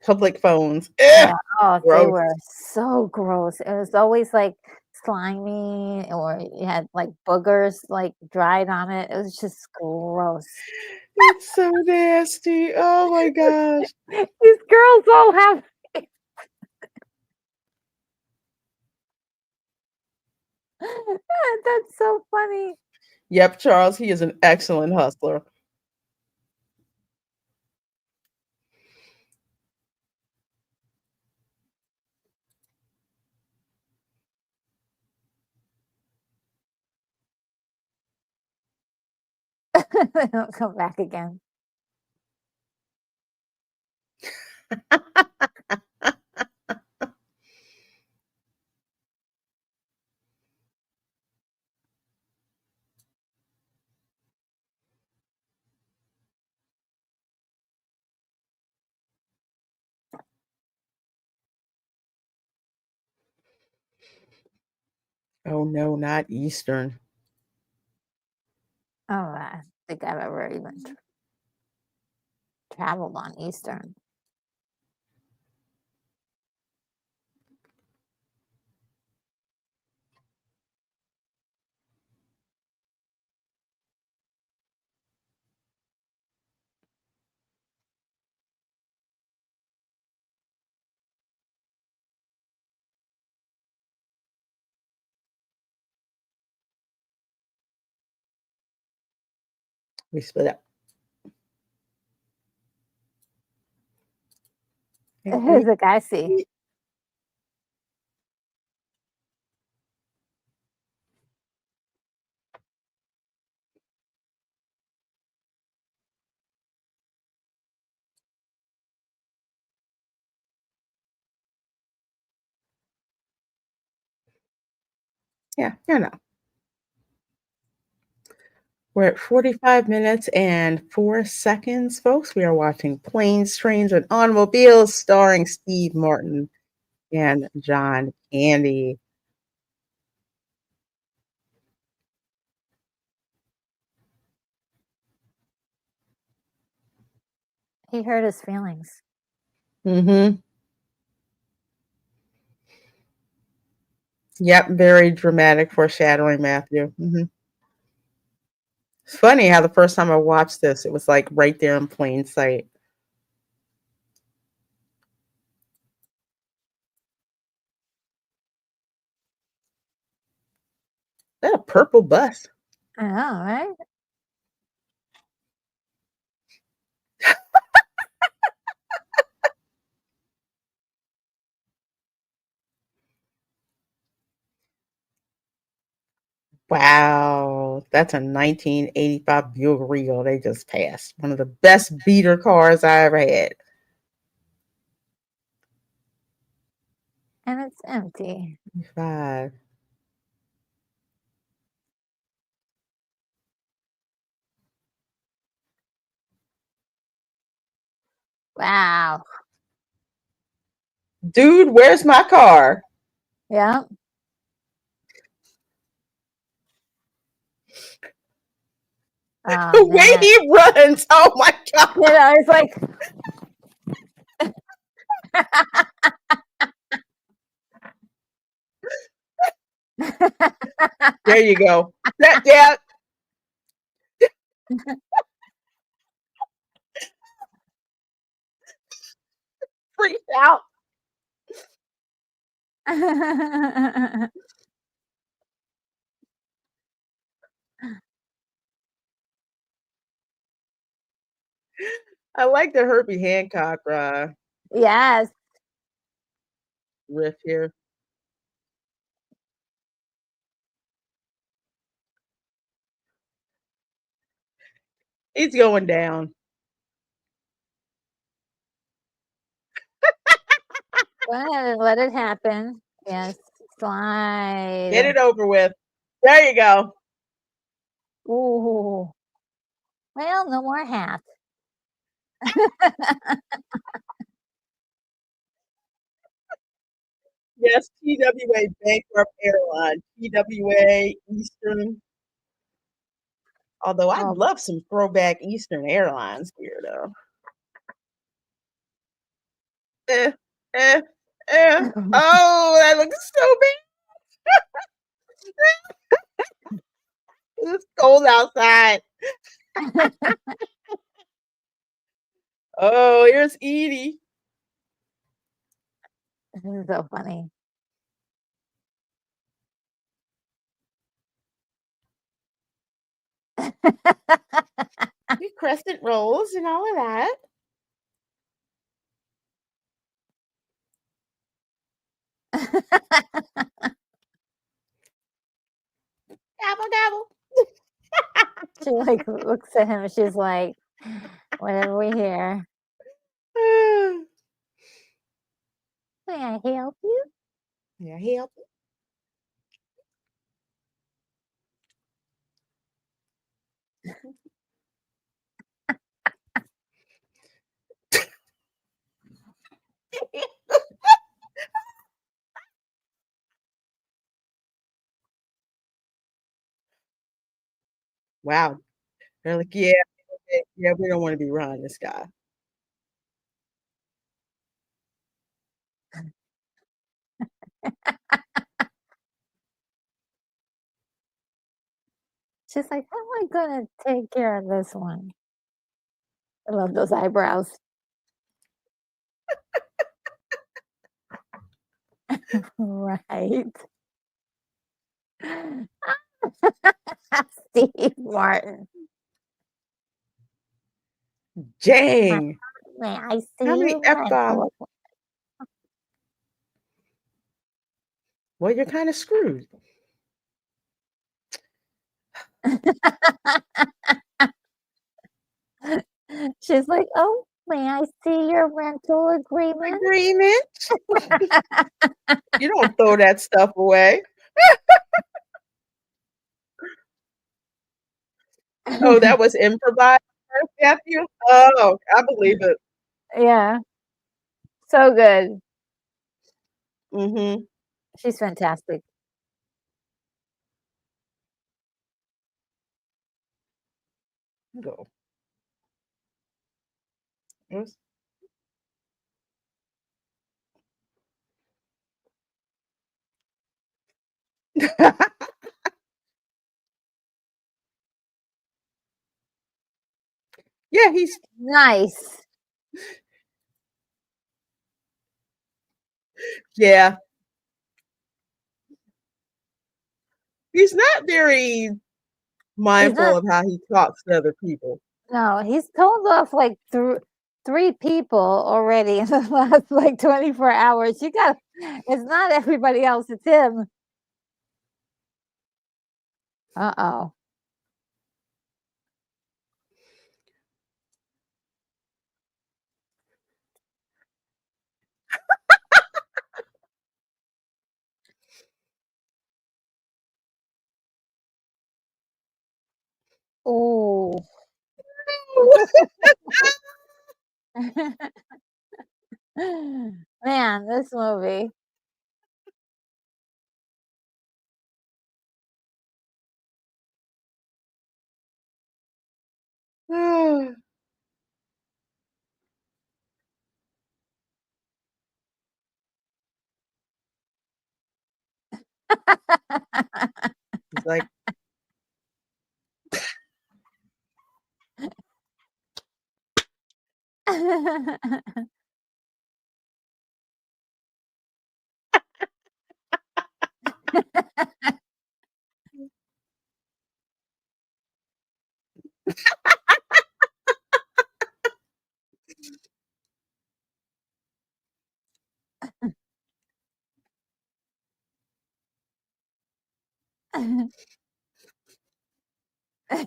Public phones. Yeah, Ugh, oh, they gross. were so gross. It was always, like, slimy or you had, like, boogers, like, dried on it. It was just gross. It's so nasty. Oh my gosh. These girls all have that's so funny. Yep, Charles, he is an excellent hustler. They don't come back again. Oh no, not Eastern. Oh, I think I've ever even traveled on Eastern. We split up. Who's the guy see? Yeah, you know. We're at 45 minutes and 4 seconds, folks. We are watching Planes, Trains, and Automobiles starring Steve Martin and John Candy. He hurt his feelings. Mhm. Yep, very dramatic foreshadowing, Matthew. Mhm. It's funny how the first time I watched this, it was, like, right there in plain sight. That a purple bus? I know, right? Wow, that's a 1985 Buick Regal they just passed. One of the best beater cars I ever had. And it's empty. 5. Wow. Dude, where's my car? Yeah. Oh The way man. he runs, oh my god. You know, it's like There you go. That yeah, freaked out. I like the Herbie Hancock Yes. riff here. He's going down. Go ahead and let it happen. Yes. Get Slide. it over with. There you go. Ooh. Well, no more hat. Yes, TWA Bankrupt Airline. TWA Eastern. Although I'd Oh, love some throwback Eastern Airlines gear though. Eh, eh, Oh, that looks so bad. It's cold outside. Oh, here's Edie. this is so funny. Your crescent rolls and all of that. Gobble gobble. She like looks at him and she's like, whatever we hear. May I help you? Yeah, help. Wow. They're like, yeah, yeah, we don't want to be around this guy. She's like, how am I gonna take care of this one? I love those eyebrows. Right. Steve Martin. Dang. May I How see many your F-bombs? rental? Well, you're kind of screwed. She's like, "Oh, may I see your rental agreement?" Agreement? You don't throw that stuff away. Oh, that was improvised, Matthew? Oh, I believe it. Yeah, so good. Mhm. She's fantastic. Go. Yes. Yeah, Nice. yeah, he's not very He's mindful not of how he talks to other people. no, he's told off, like, 3 people already in the last, like, 24 hours. You got it's not everybody else, it's him. Uh-oh. Ooh. Man, this movie. He's like,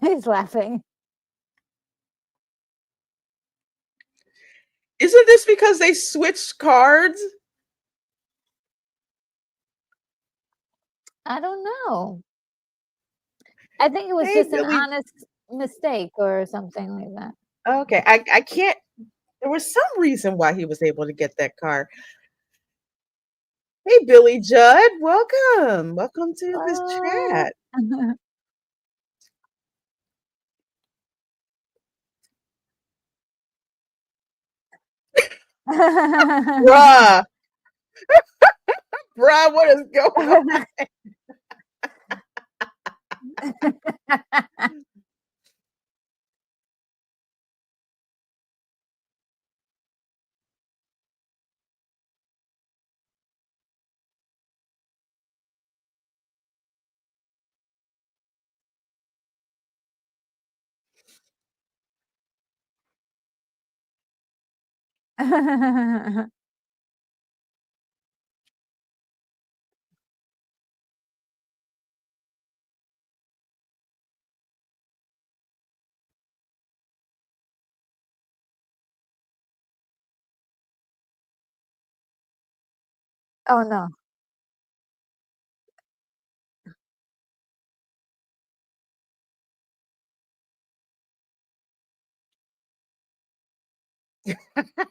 He's laughing. "Isn't this because they switched cards?" I don't know. I think it was Hey, just an Billy. honest mistake or something like that. Okay, I can't there was some reason why he was able to get that card. Hey, Billy Judd, welcome. Welcome to this Oh. chat. Bruh, bruh, what is going on? Oh, no.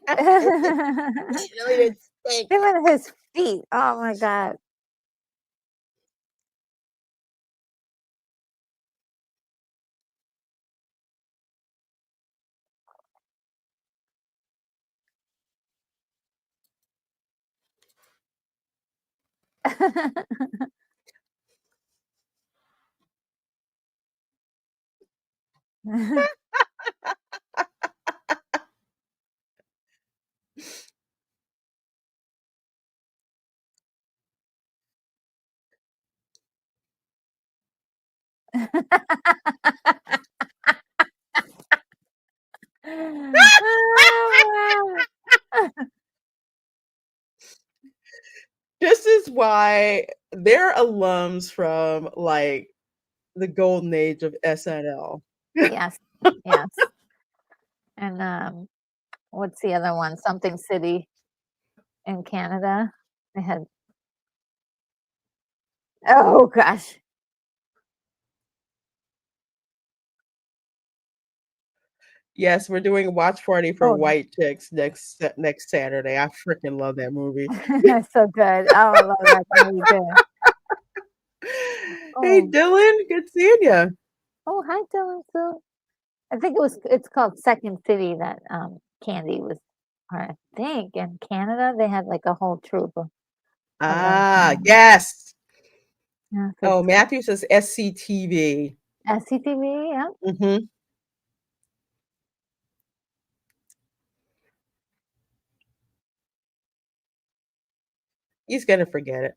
It really didn't stink. Him and his feet. Oh my god. This is why they're alums from like the golden age of SNL. Yes, yes. And what's the other one? Something City in Canada. They had oh gosh. Yes, we're doing a watch party for Oh, white chicks next Saturday. I freaking love that movie. so good. Oh, I love that movie too. Hey Oh, Dylan, good seeing you. oh, hi, Dylan. So I think it's called Second City that Candy was, or I think in Canada they had like a whole troupe of them. Ah, yes. Yeah, so Oh, it's called Matthew says SCTV. SCTV. Yeah. Hmm. He's gonna forget it.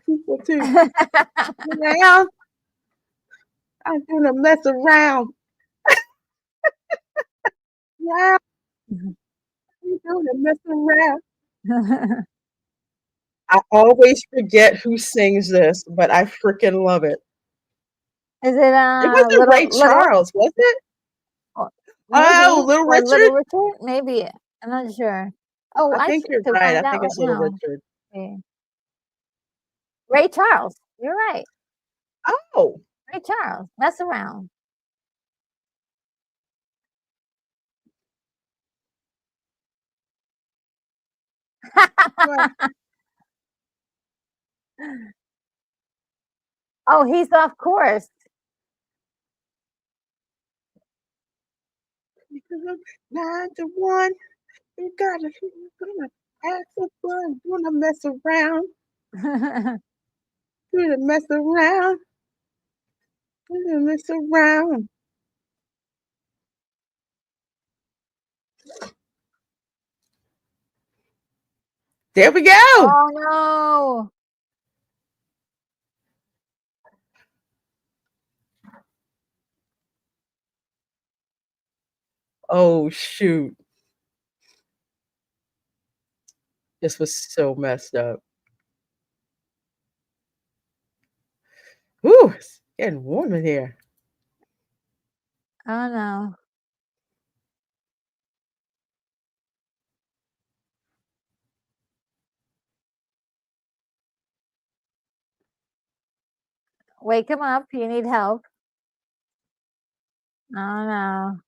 People too. Around. I'm gonna mess around. Around. I'm gonna mess around. I always forget who sings this, but I freaking love it. Is it It wasn't Ray little Charles, was it? or Oh, maybe Little or Richard? Little Richard? Maybe. I'm not sure. Oh, I I think you're could right. I find think out right it's Little now. Richard. Okay. Ray Charles. You're right. Oh, Ray Charles. Mess around. well, Oh, he's off course. because I'm 9 to 1. You gotta, you're gonna have some fun. You wanna mess around. You wanna mess around. You wanna mess around. There we go. Oh no. Oh, shoot. This was so messed up. Whew, it's getting warm in here. Oh no. Wake him up. You need help. Oh no.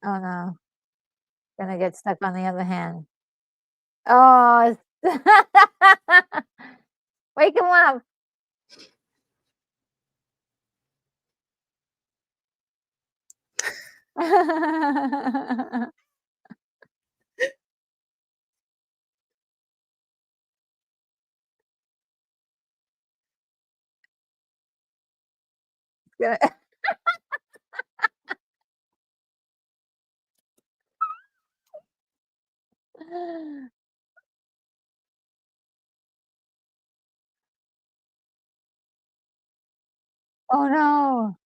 Oh no. Gonna get stuck on the other hand. Oh, wake him up. Gonna- Oh no.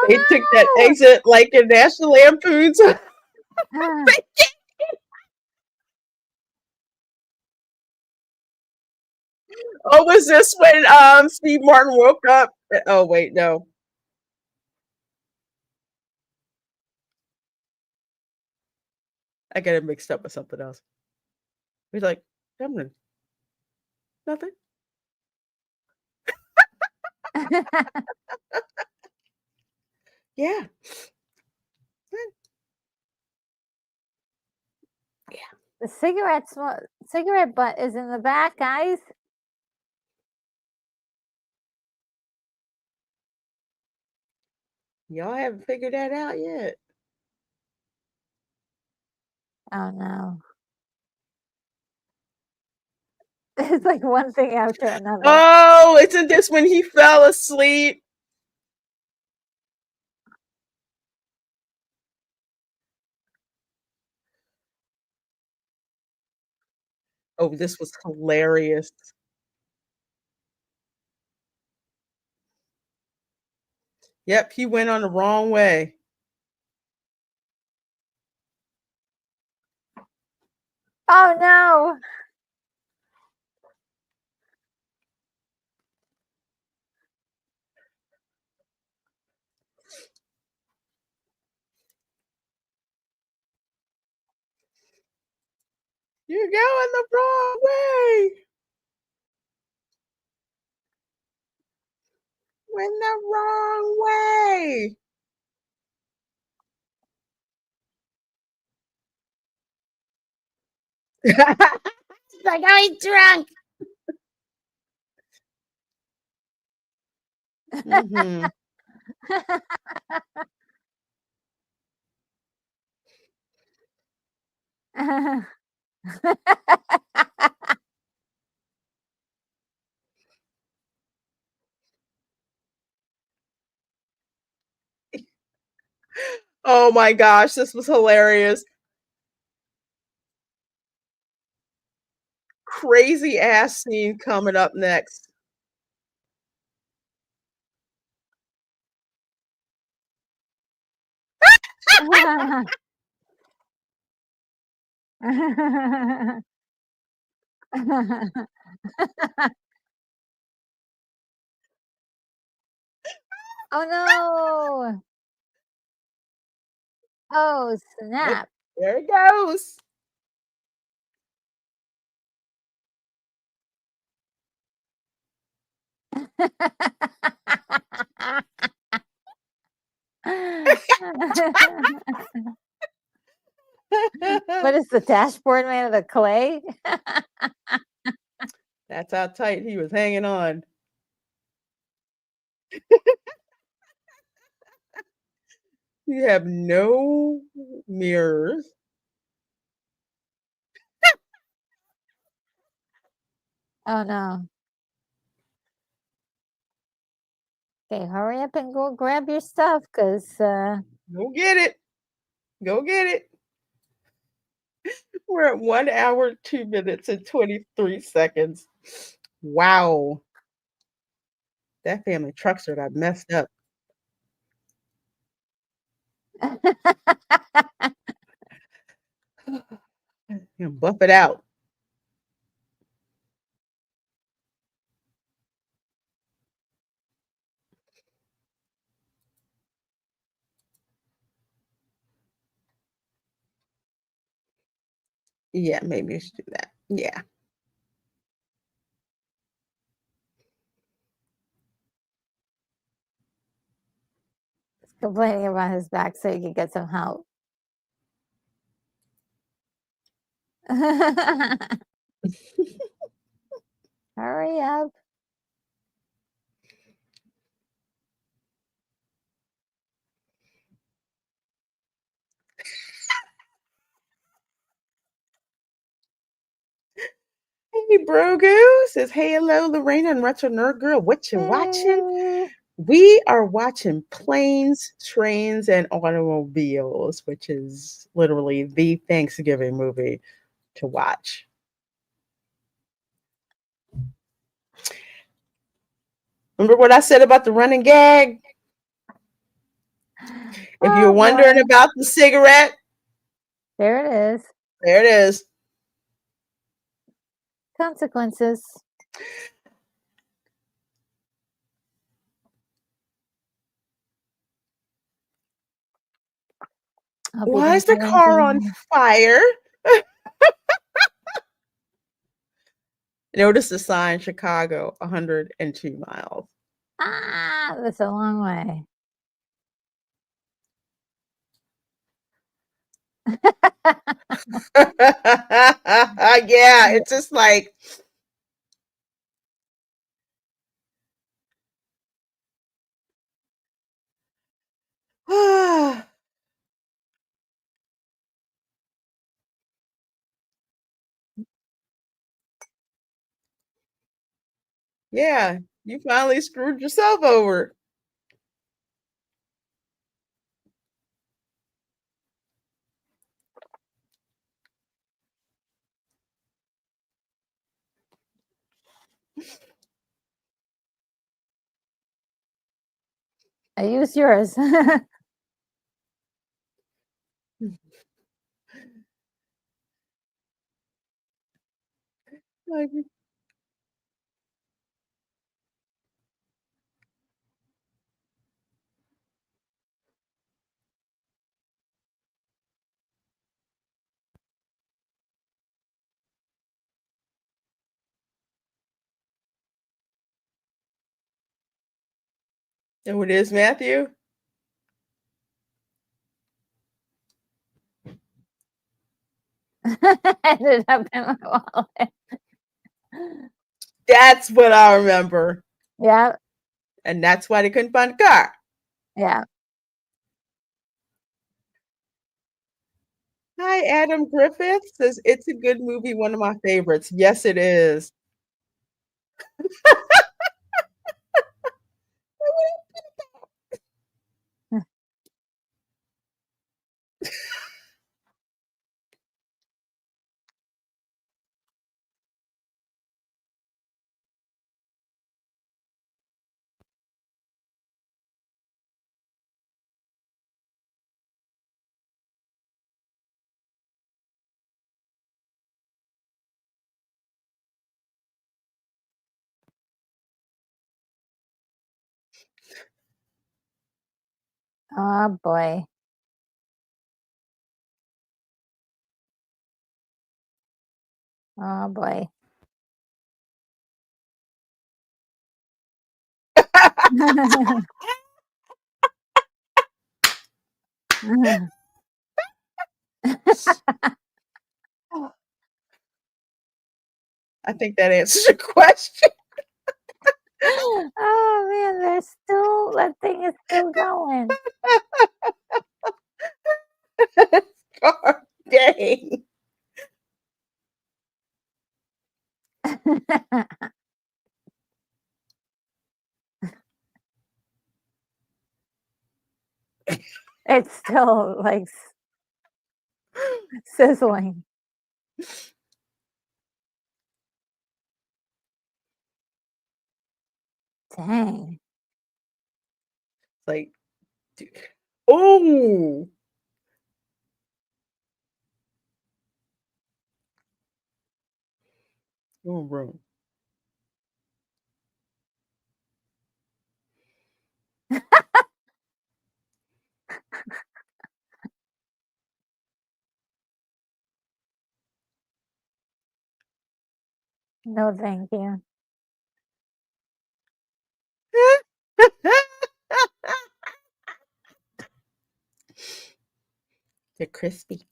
They took that Oh exit like in National Lampoon's. no. Oh, was this when Steve Martin woke up? Oh wait, no. I got it mixed up with something else. He's like, Cameron, nothing. Yeah. Yeah. The cigarette butt is in the back, guys. Y'all haven't figured that out yet. Oh no. It's like one thing after another. Oh, isn't this when he fell asleep? Oh, this was hilarious. Yep, he went on the wrong way. Oh no. You're going the wrong way. Went the wrong way. Like, oh, he's drunk. Hmm. Oh my gosh, this was hilarious. Crazy ass scene coming up next. Oh no. Oh, Yep, snap. there it goes. What is the dashboard made of the clay? That's how tight he was hanging on. You have no mirrors. Oh no. Okay, hurry up and go grab your stuff because Go get it. Go get it. We're at 1 hour, 2 minutes, and 23 seconds. Wow. That family truckster got messed up. And buff it out. Yeah, maybe you should do that. Yeah. complaining about his back so he could get some help. Hurry up. Hey, Brogu says, hey, hello, Lorena and Retro Nerd Girl. What you watching? Hey. We are watching Planes, Trains, and Automobiles, which is literally the Thanksgiving movie to watch. Remember what I said about the running gag? If you're Oh wondering boy. about the cigarette, There it is. there it is. Consequences. Hope you Why is didn't the get anything car in on there. fire? Notice the sign Chicago, 102 miles. Ah, that's a long way. Yeah, it's just like, Yeah, you finally screwed yourself over. I use yours. Like, "Oh, it is Matthew?" Ended up in my wallet. That's what I remember, Yeah, and that's why they couldn't find the car. yeah. Hi, Adam Griffith says, "It's a good movie, one of my favorites." Yes, it is. Oh boy. Oh boy. I think that answers your question. Oh man, that thing is still going. Car, dang. It's still like sizzling. Dang. Like, dude. Oh, oh, bro. No, thank you. They're crispy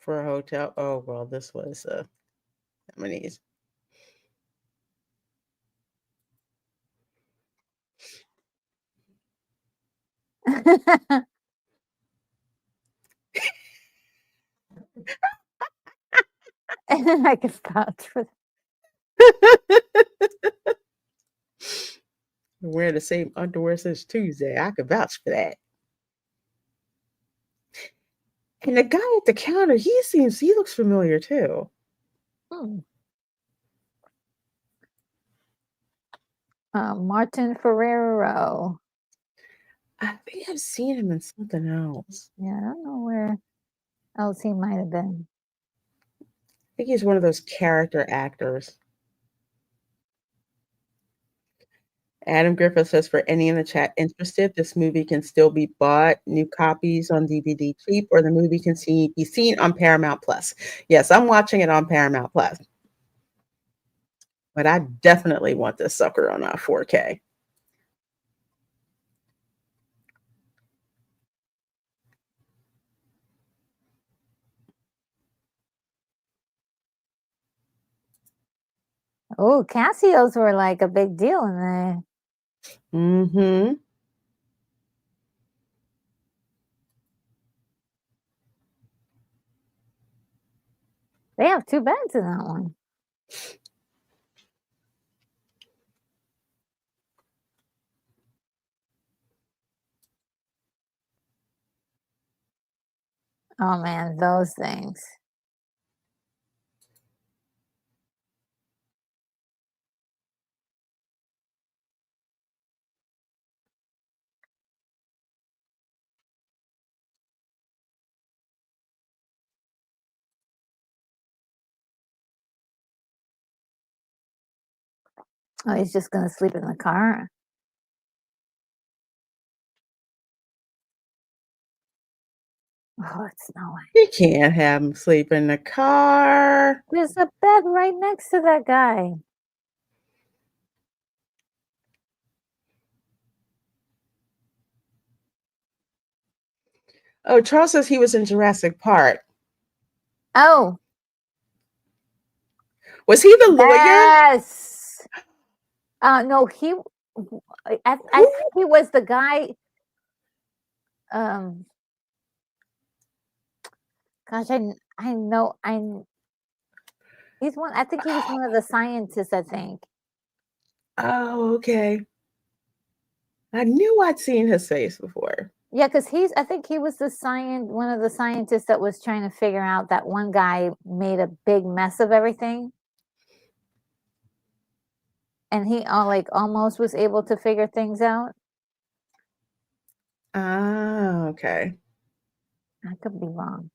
for a hotel. Oh, well, this was Lemonese. And I can vouch for Wearing the same underwear since Tuesday. I could vouch for that. And the guy at the counter, he looks familiar too. hmm. Martin Ferrero. I think I've seen him in something else. Yeah, I don't know where else he might have been. I think he's one of those character actors. Adam Griffith says, for any in the chat interested, this movie can still be bought, new copies on DVD cheap, or the movie can be seen on Paramount Plus. Yes, I'm watching it on Paramount Plus, but I definitely want this sucker on 4K. Oh, Casios were like a big deal in the Mm-hmm. They have 2 beds in that one. Oh, man, those things. Oh, he's just gonna sleep in the car? Oh, it's snowing. You can't have him sleep in the car. There's a bed right next to that guy. Oh, Charles says he was in Jurassic Park. Oh, Was he the lawyer? yes! No, I Who? think he was the guy, um, gosh, I know, I think he was one of the scientists, I think. Oh, okay. I knew I'd seen his face before. Yeah, because I think he was one of the scientists that was trying to figure out that one guy made a big mess of everything, and he almost was able to figure things out. Ah, okay. I could be wrong.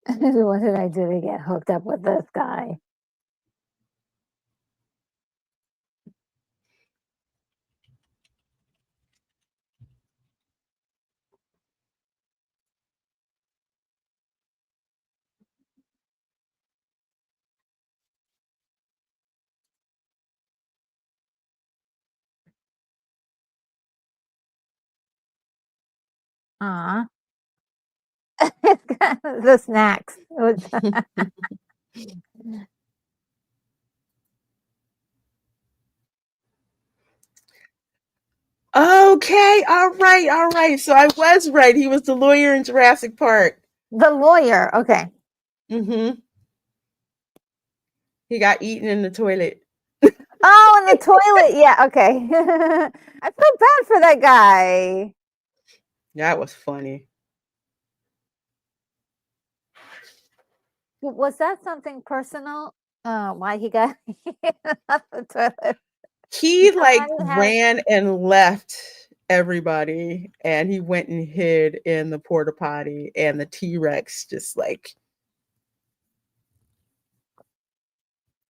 What did I do to get hooked up with this guy? Aw. The snacks. Okay, all right, all right. So I was right. He was the lawyer in Jurassic Park. The lawyer, okay. Mm-hmm. He got eaten in the toilet. Oh, in the toilet, yeah, okay. I feel bad for that guy. That was funny. Was that something personal? Why he got off the toilet? He like Somebody had ran and left everybody and he went and hid in the porta potty and the T-Rex just like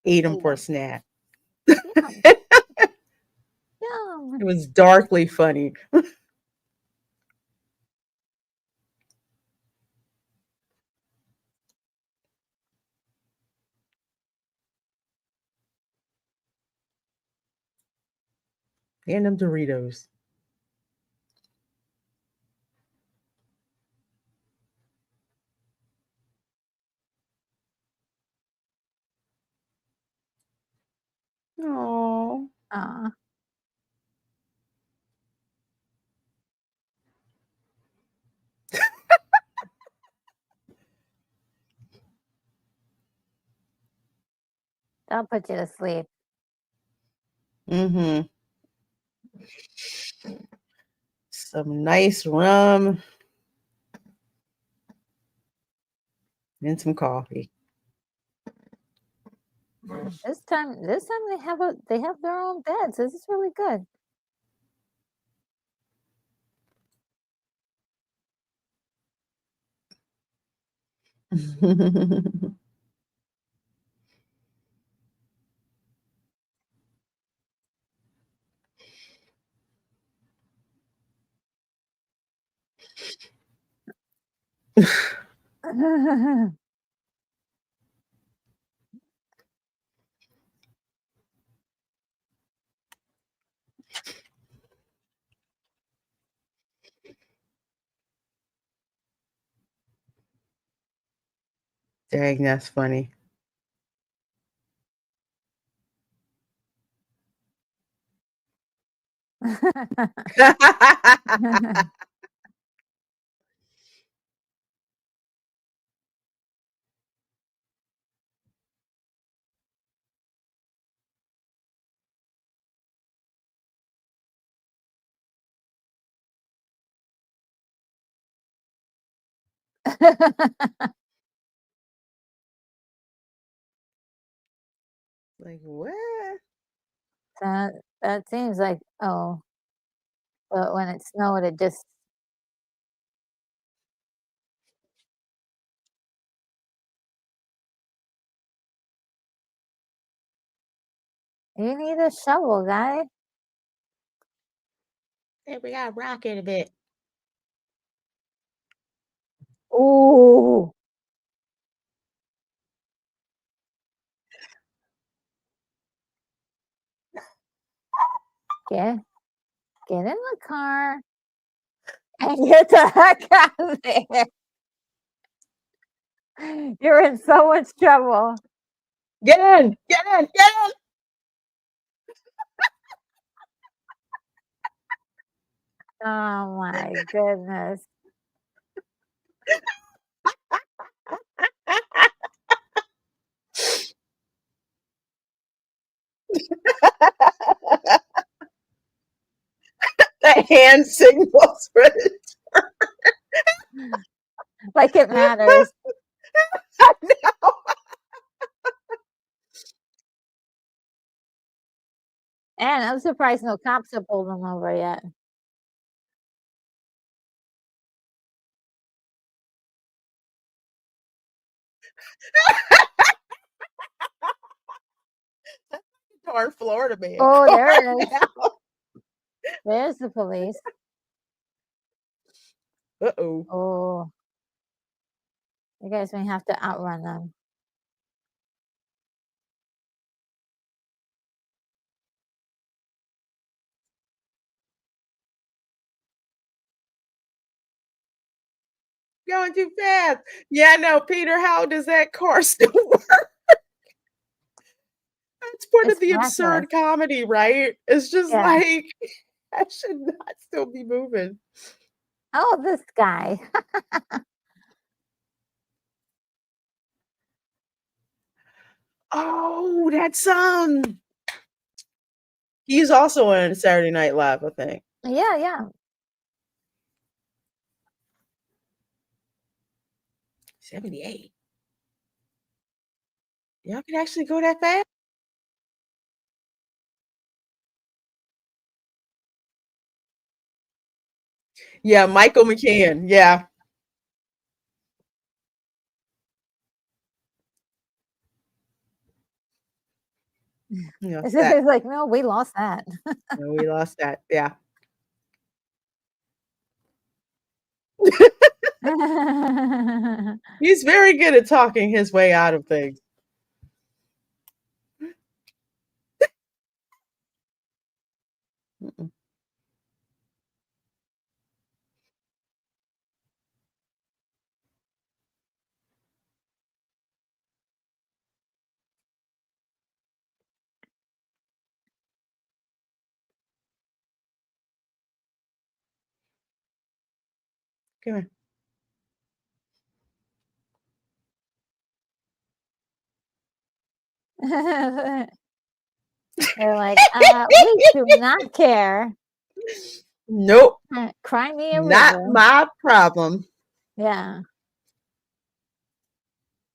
ate him ate for a him. snack. Yum, It yum. was darkly funny. And them Doritos. Oh. Aw. That'll put you to sleep. Mm-hmm. Some nice rum and some coffee. This time they have their own beds. This is really good. Dang, that's funny. Like, what? That seems like, oh, but when it snowed, it just you need a shovel, guy. Hey, we gotta rock it a bit. Ooh. Get get in the car and get the heck out of there. You're in so much trouble. Get in! Get in! Get in! Oh my goodness. The hand signals for it. Like it matters. I know. And I'm surprised no cops have pulled him over yet. Darn Florida man. Oh, Come there on it is. now. There's the police. Uh-oh. Oh, you guys may have to outrun them. Going too fast. Yeah, I know, Peter. How does that car still work? That's part of It's the reckless. absurd comedy, right? It's just Yeah. like I should not still be moving. Oh, this guy. Oh, that's he's also on Saturday Night Live, I think. Yeah, yeah. 78. Y'all can actually go that fast? Yeah, Michael McCann. Yeah. You know, It's that. like, no, we lost that. No, we lost that. Yeah. He's very good at talking his way out of things. Mm-mm. Come here. They're like, we do not care. Nope. Cry me a Not river. my problem. Yeah.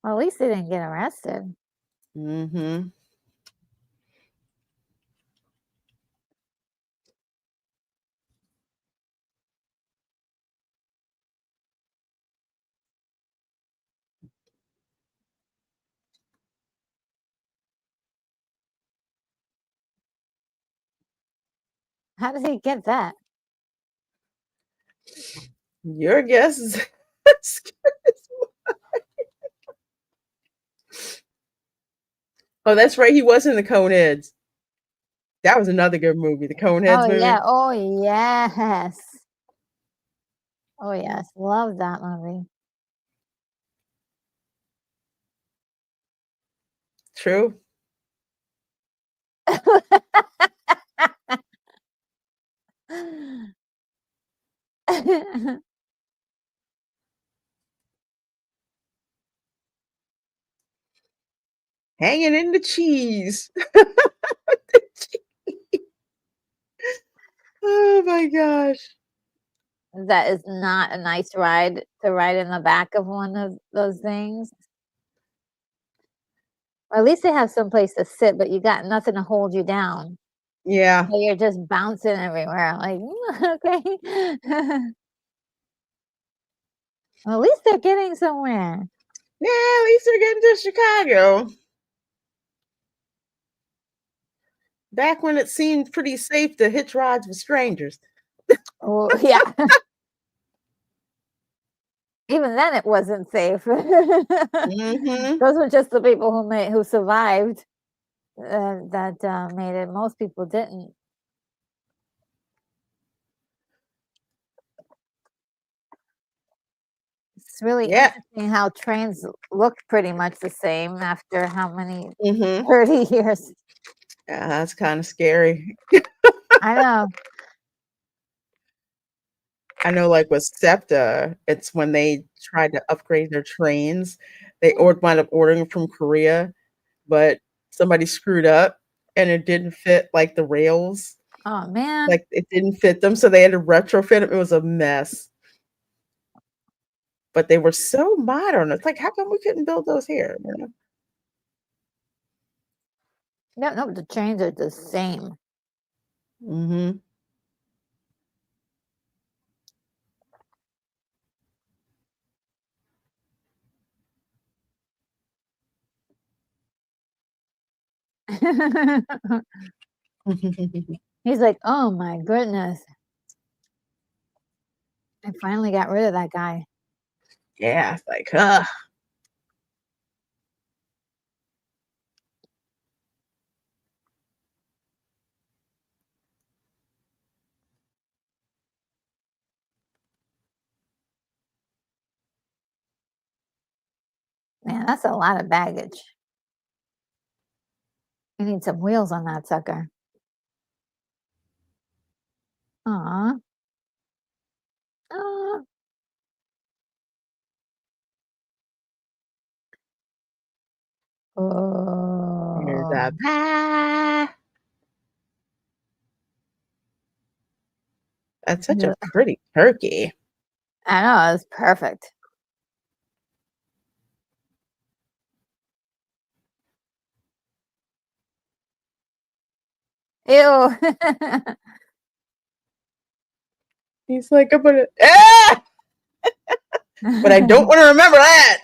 Well, at least they didn't get arrested. Mm-hmm. How did he get that? Your guess is as good as Oh, that's right. He was in the Coneheads. That was another good movie, the Coneheads Oh, yeah. movie. Oh, yes. Oh, yes. Love that movie. True. Hanging in the cheese. Oh my gosh. That is not a nice ride to ride in the back of one of those things. Or at least they have some place to sit, but you got nothing to hold you down. Yeah. So you're just bouncing everywhere, like, okay. Well, at least they're getting somewhere. Yeah, at least they're getting to Chicago. Back when it seemed pretty safe to hitch rides with strangers. Oh, yeah. Even then, it wasn't safe. Those Mhm. were just the people who survived, that, made it. Most people didn't. It's really Yeah. interesting how trains look pretty much the same after how many Mhm. 30 years. Yeah, that's kind of scary. I know. I know, like with SEPTA, it's when they tried to upgrade their trains, they wound up ordering from Korea, but somebody screwed up and it didn't fit like the rails. Oh, man. Like it didn't fit them, so they had to retrofit them. It was a mess. But they were so modern. It's like, how come we couldn't build those here? You know? No, no, the trains are the same. Mhm. He's like, "Oh my goodness. I finally got rid of that guy." Yeah, it's like, Man, that's a lot of baggage. You need some wheels on that sucker. Aw. Aw. here's Oh. a pie. That's such a Yeah. pretty turkey. I know, it's perfect. Ew. He's like, I'm gonna, ah! But I don't want to remember that.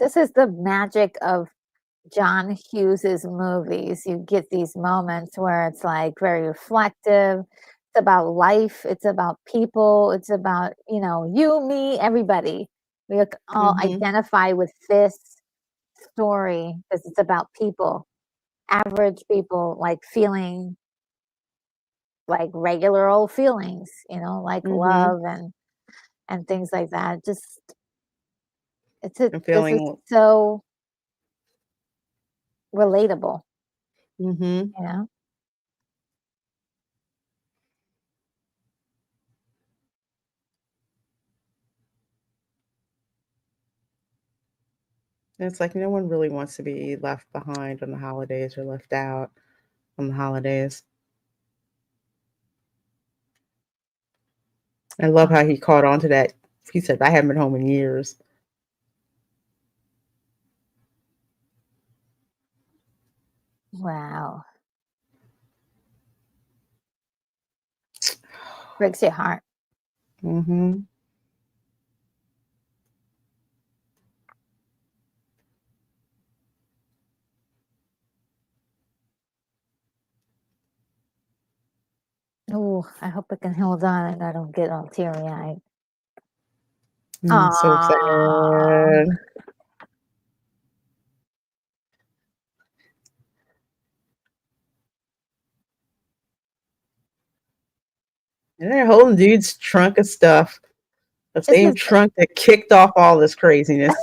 This is the magic of John Hughes's movies. You get these moments where it's like very reflective. It's about life. It's about people. It's about, you, me, everybody. All Mhm. identify with this story because it's about people, average people, like feeling like regular old feelings, like Mhm. love and things like that. Just I'm this is feeling. so relatable, Mhm. you know. It's like no one really wants to be left behind on the holidays or left out on the holidays. I love how he caught on to that. He said, I haven't been home in years. Wow. Breaks your heart. Mhm. Oh, I hope I can hold on and I don't get all teary-eyed. So Aw. sad. And they're holding dude's trunk of stuff. The This same is trunk that kicked off all this craziness.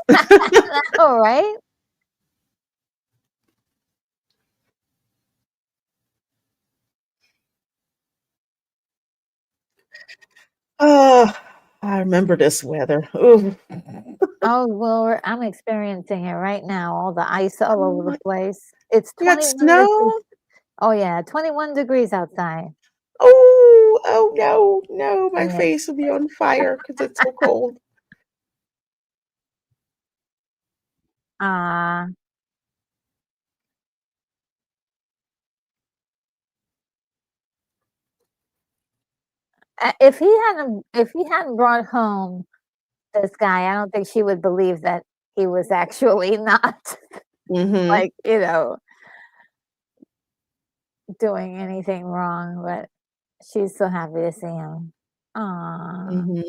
all right. Oh, I remember this weather. Ooh. Oh, well, I'm experiencing it right now, all the ice all over the We place. It's got 21 degrees. snow. Oh, yeah, 21 degrees outside. Oh, oh no, no, my Yeah. face will be on fire because it's so cold. Uh, if he hadn't brought home this guy, I don't think she would believe that he was actually not, Mm-hmm. like, doing anything wrong, but she's so happy to see him. Aw. Mm-hmm.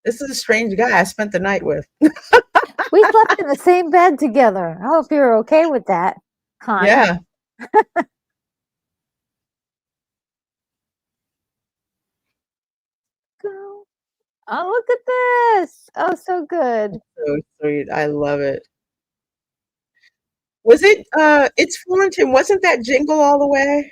This is a strange guy I spent the night with. We slept in the same bed together. I hope you're okay with that, hon. Yeah, Girl. Oh, look at this. Oh, so good. so sweet. I love it. Was it it's Florentine, wasn't that Jingle All the Way?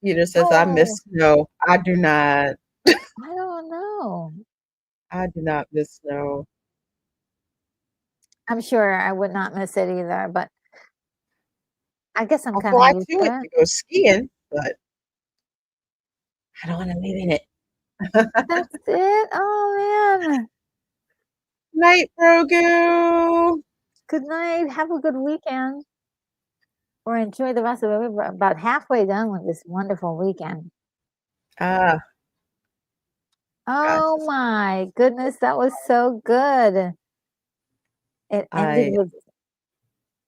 Peter says, I Oh, miss snow. I do not. I don't know. I do not miss snow. I'm sure I would not miss it either, but I guess I'm I'll kinda fly used to it to it. to go skiing, but I don't want to live in it. That's it? Oh, man. Night, Grogu. Good night. Have a good weekend, or enjoy the rest of it. We're about halfway done with this wonderful weekend. Ah, gosh, Oh my goodness, that was so good. It ended I with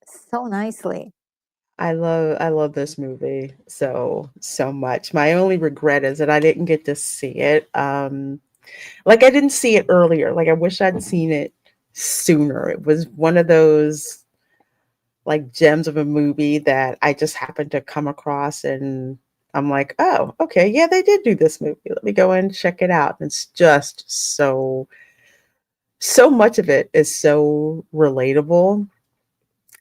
so nicely. I love this movie so much. My only regret is that I didn't get to see it. Like I didn't see it earlier. Like I wish I'd seen it sooner. It was one of those like gems of a movie that I just happened to come across and I'm like, oh, okay, yeah, they did do this movie. Let me go and check it out. And it's just so much of it is so relatable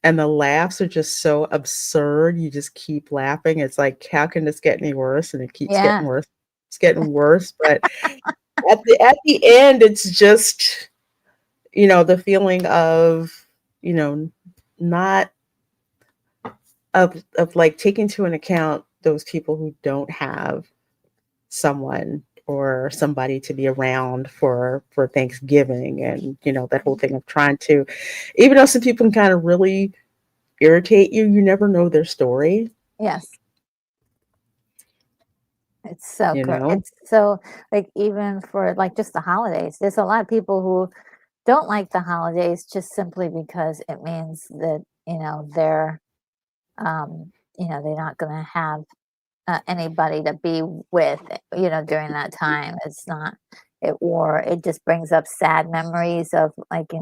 and the laughs are just so absurd. You just keep laughing. It's like, how can this get any worse? And it keeps getting Yeah. worse. It's getting worse. But at the end, it's just, the feeling of, you know, not of like taking into an account those people who don't have someone or somebody to be around for Thanksgiving and that whole thing of trying to, even though some people can kind of really irritate you, you never know their story, Yes. It's so you good. know. It's so like even for like just the holidays, there's a lot of people who don't like the holidays just simply because it means that, they're not gonna have anybody to be with, during that time. It's not it just brings up sad memories of like,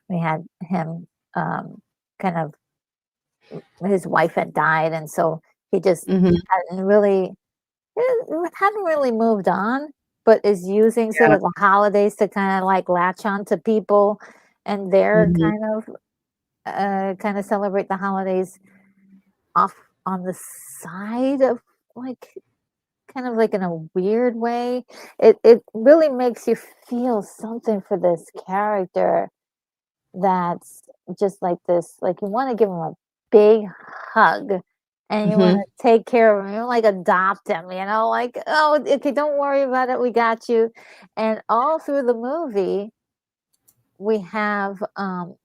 we had him kind of his wife had died and so he just Hmm. hadn't really hadn't really moved on, but is using sort Yeah. of the holidays to kind of like latch on to people and they're Hmm. kind of celebrate the holidays off on the side of like kind of like in a weird way. It really makes you feel something for this character that's just like this, like you want to give him a big hug and you want Hmm. to take care of him, you like adopt him, like, oh, okay, don't worry about it, we got you. And all through the movie, we have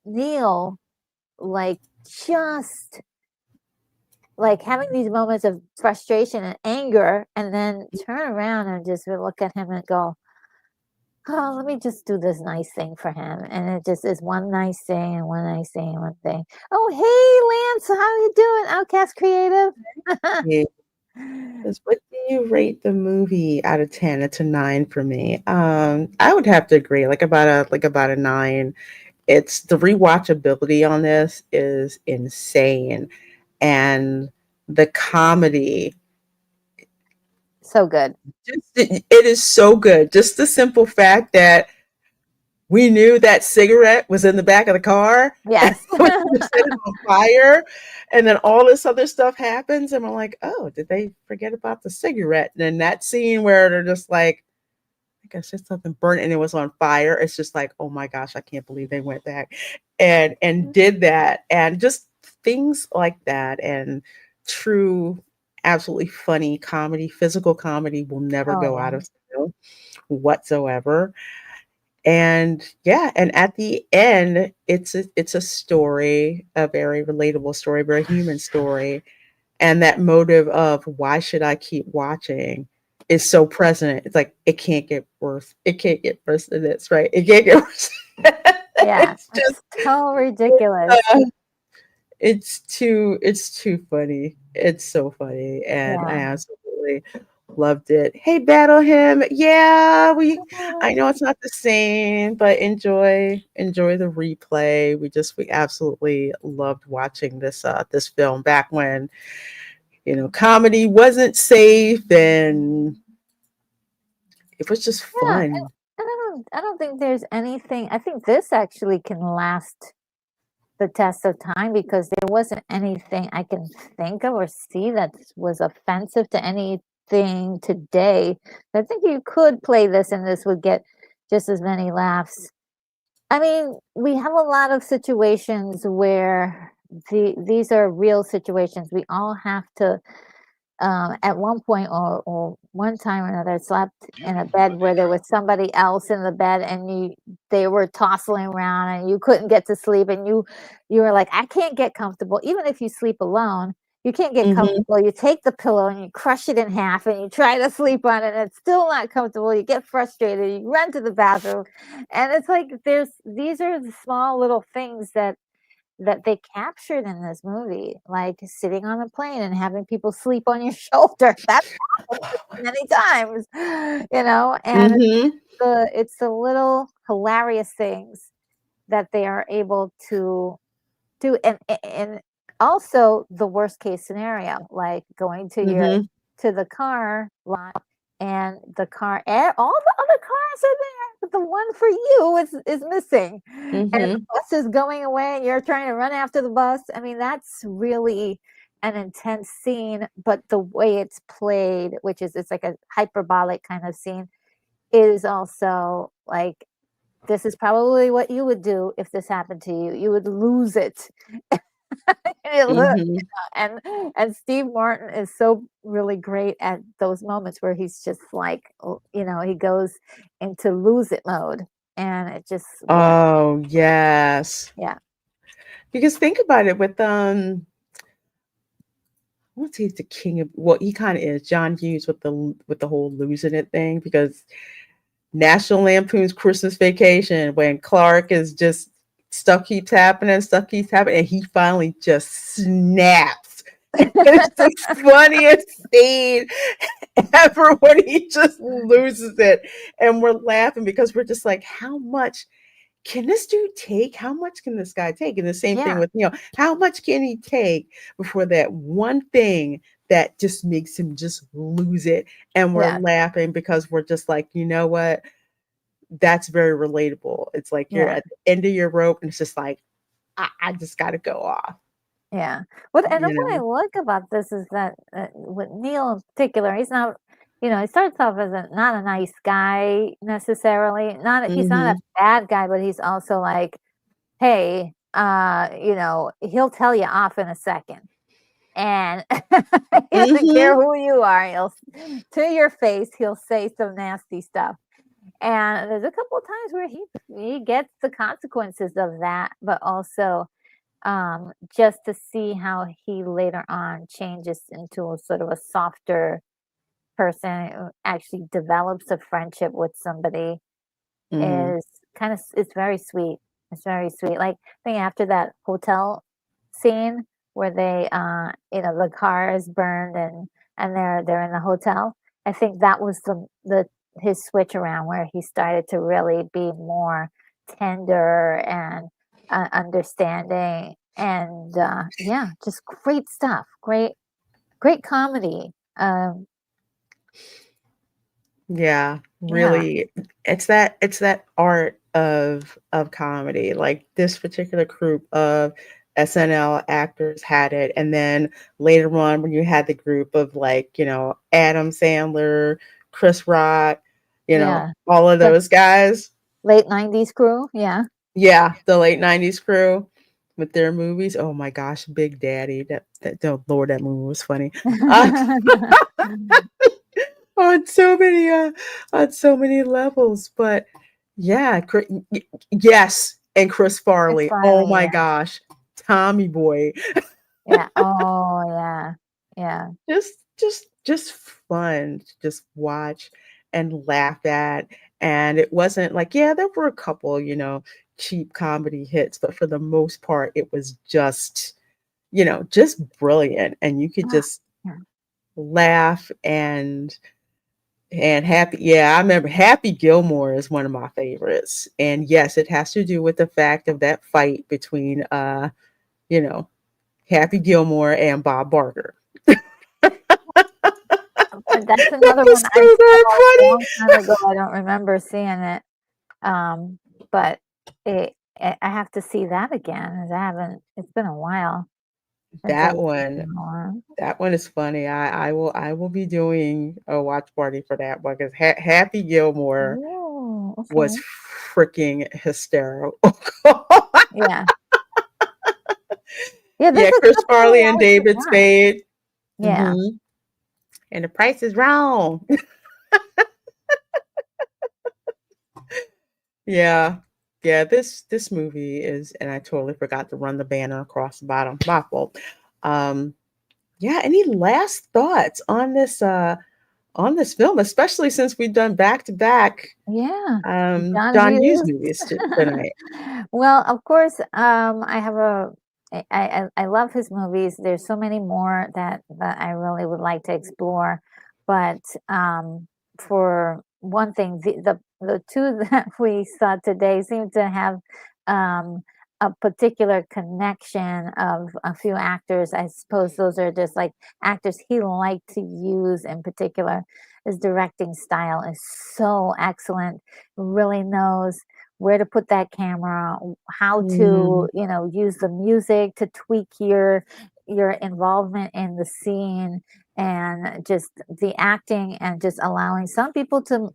Neil like just like having these moments of frustration and anger, and then turn around and just look at him and go, oh, let me just do this nice thing for him. And it just is one nice thing and one nice thing and one thing. Oh, hey, Lance, how you doing? Outcast Creative. Yeah. 'Cause what do you rate the movie out of 10? It's a 9 for me. I would have to agree, like about a 9. It's the rewatchability on this is insane, and the comedy, So good. it is so good. Just the simple fact that we knew that cigarette was in the back of the car and Yes. we set it on fire, and then all this other stuff happens, and we're like, oh, did they forget about the cigarette? And then that scene where they're just like, I guess it's something burnt and it was on fire. It's just like, oh my gosh, I can't believe they went back and did that. And just things like that, and true, absolutely funny comedy, physical comedy will never Oh, go yeah. out of style whatsoever. And yeah, and at the end, it's a story, a very relatable story, very human story, and that motive of why should I keep watching is so present. It's like it can't get worse. It can't get worse than this, right? It can't get worse. Yeah. It's just It's so ridiculous. uh, it's too funny. It's so funny, and I Yeah. absolutely loved it. Hey, Battle Him. Yeah, I know it's not the same, but enjoy the replay. We absolutely loved watching this film back when, comedy wasn't safe, and it was just Yeah. And fun. I don't think there's anything. I think this actually can last the test of time because there wasn't anything I can think of or see that was offensive to anything today. I think you could play this and this would get just as many laughs. I mean, we have a lot of situations where these are real situations. We all have to at one point or one time or another slept in a bed where there was somebody else in the bed and they were tossing around and you couldn't get to sleep and you were like, I can't get comfortable. Even if you sleep alone, you can't get Mhm. comfortable. You take the pillow and you crush it in half and you try to sleep on it and it's still not comfortable. You get frustrated, you run to the bathroom. And it's like these are the small little things that they captured in this movie, like sitting on a plane and having people sleep on your shoulder. That's happened to me many times, and Mhm. it's the little hilarious things that they are able to do, and also the worst case scenario, like going Mhm. to the car lot and the car all the other cars are there, but the one for you is missing, and the Mhm. bus is going away and you're trying to run after the bus. I mean, that's really an intense scene, but the way it's played, which is it's like a hyperbolic kind of scene, is also like this is probably what you would do if this happened to you. You would lose it. You look, Mhm. and Steve Martin is so really great at those moments where he's just like, he goes into lose it mode, and it just works. Oh, yes. Yeah. Because think about it with I won't say he's the king of, well, he kind of is John Hughes with the whole losing it thing, because National Lampoon's Christmas Vacation, when Clark is just stuff keeps happening, and he finally just snaps. It's the funniest scene ever when he just loses it, and we're laughing because we're just like, how much can this dude take? How much can this guy take? And the same thing Yeah. with, how much can he take before that one thing that just makes him just lose it? And we're Yeah. laughing because we're just like, you know what? That's very relatable. It's like you're Yeah. at the end of your rope and it's just like, I just got to go off, Yeah. you What I know? like about this is that with Neil in particular, he's not, he starts off as not a nice guy necessarily. He's not a Hmm. bad guy, but he's also like, hey, he'll tell you off in a second. And he doesn't care Hmm. who you are. To your face, he'll say some nasty stuff. And there's a couple of times where he gets the consequences of that, but also just to see how he later on changes into a sort of a softer person who actually develops a friendship with somebody Mhm. is kind of it's very sweet. It's very sweet. Like I think after that hotel scene where they the car is burned and they're in the hotel. I think that was the his switch around where he started to really be more tender and understanding and yeah, just great stuff. Great comedy. Yeah, Yeah. really, it's that art of comedy. Like this particular group of SNL actors had it, and then later on when you had the group of like, Adam Sandler, Chris Rock, Yeah. all of The those guys. late 90s crew. Yeah. Yeah, the late 90s crew with their movies. Oh my gosh, Big Daddy. That oh Lord, that movie was funny. Uh, on so many levels, but yeah, yes, and Chris Chris Farley. Oh Farley, my yeah. gosh, Tommy Boy. Yeah. Oh, yeah. Yeah. Just fun to just watch and laugh at. And it wasn't like, yeah, there were a couple, cheap comedy hits, but for the most part it was just brilliant, and you could Ah, just yeah. laugh and Happy, yeah, I remember Happy Gilmore is one of my favorites. And yes, it has to do with the fact of that fight between you know, Happy Gilmore and Bob Barker. That's That another one was I so saw darn a long time funny. ago. I don't remember seeing it. But I have to see that again, as I haven't it's been a while since That I've one, seen one. that one is funny. I will be doing a watch party for that one because Happy Gilmore Oh, was okay. freaking hysterical. Yeah. Yeah, Yeah, there's a Chris couple Farley and I David forgot. Spade. Yeah. Hmm. And the price is wrong. Yeah. Yeah, this movie is, and I totally forgot to run the banner across the bottom. My fault. Um, yeah, any last thoughts on this film, especially since we've done back to back Yeah. John John Hughes Hughes. movies tonight. Well, of course, I have a I love his movies. There's so many more that I really would like to explore, but for one thing, the two that we saw today seem to have um, a particular connection of a few actors. I suppose those are just like actors he liked to use in particular. His directing style is so excellent. Really knows where to put that camera, how to, Mhm. use the music to tweak your involvement in the scene and just the acting and just allowing some people to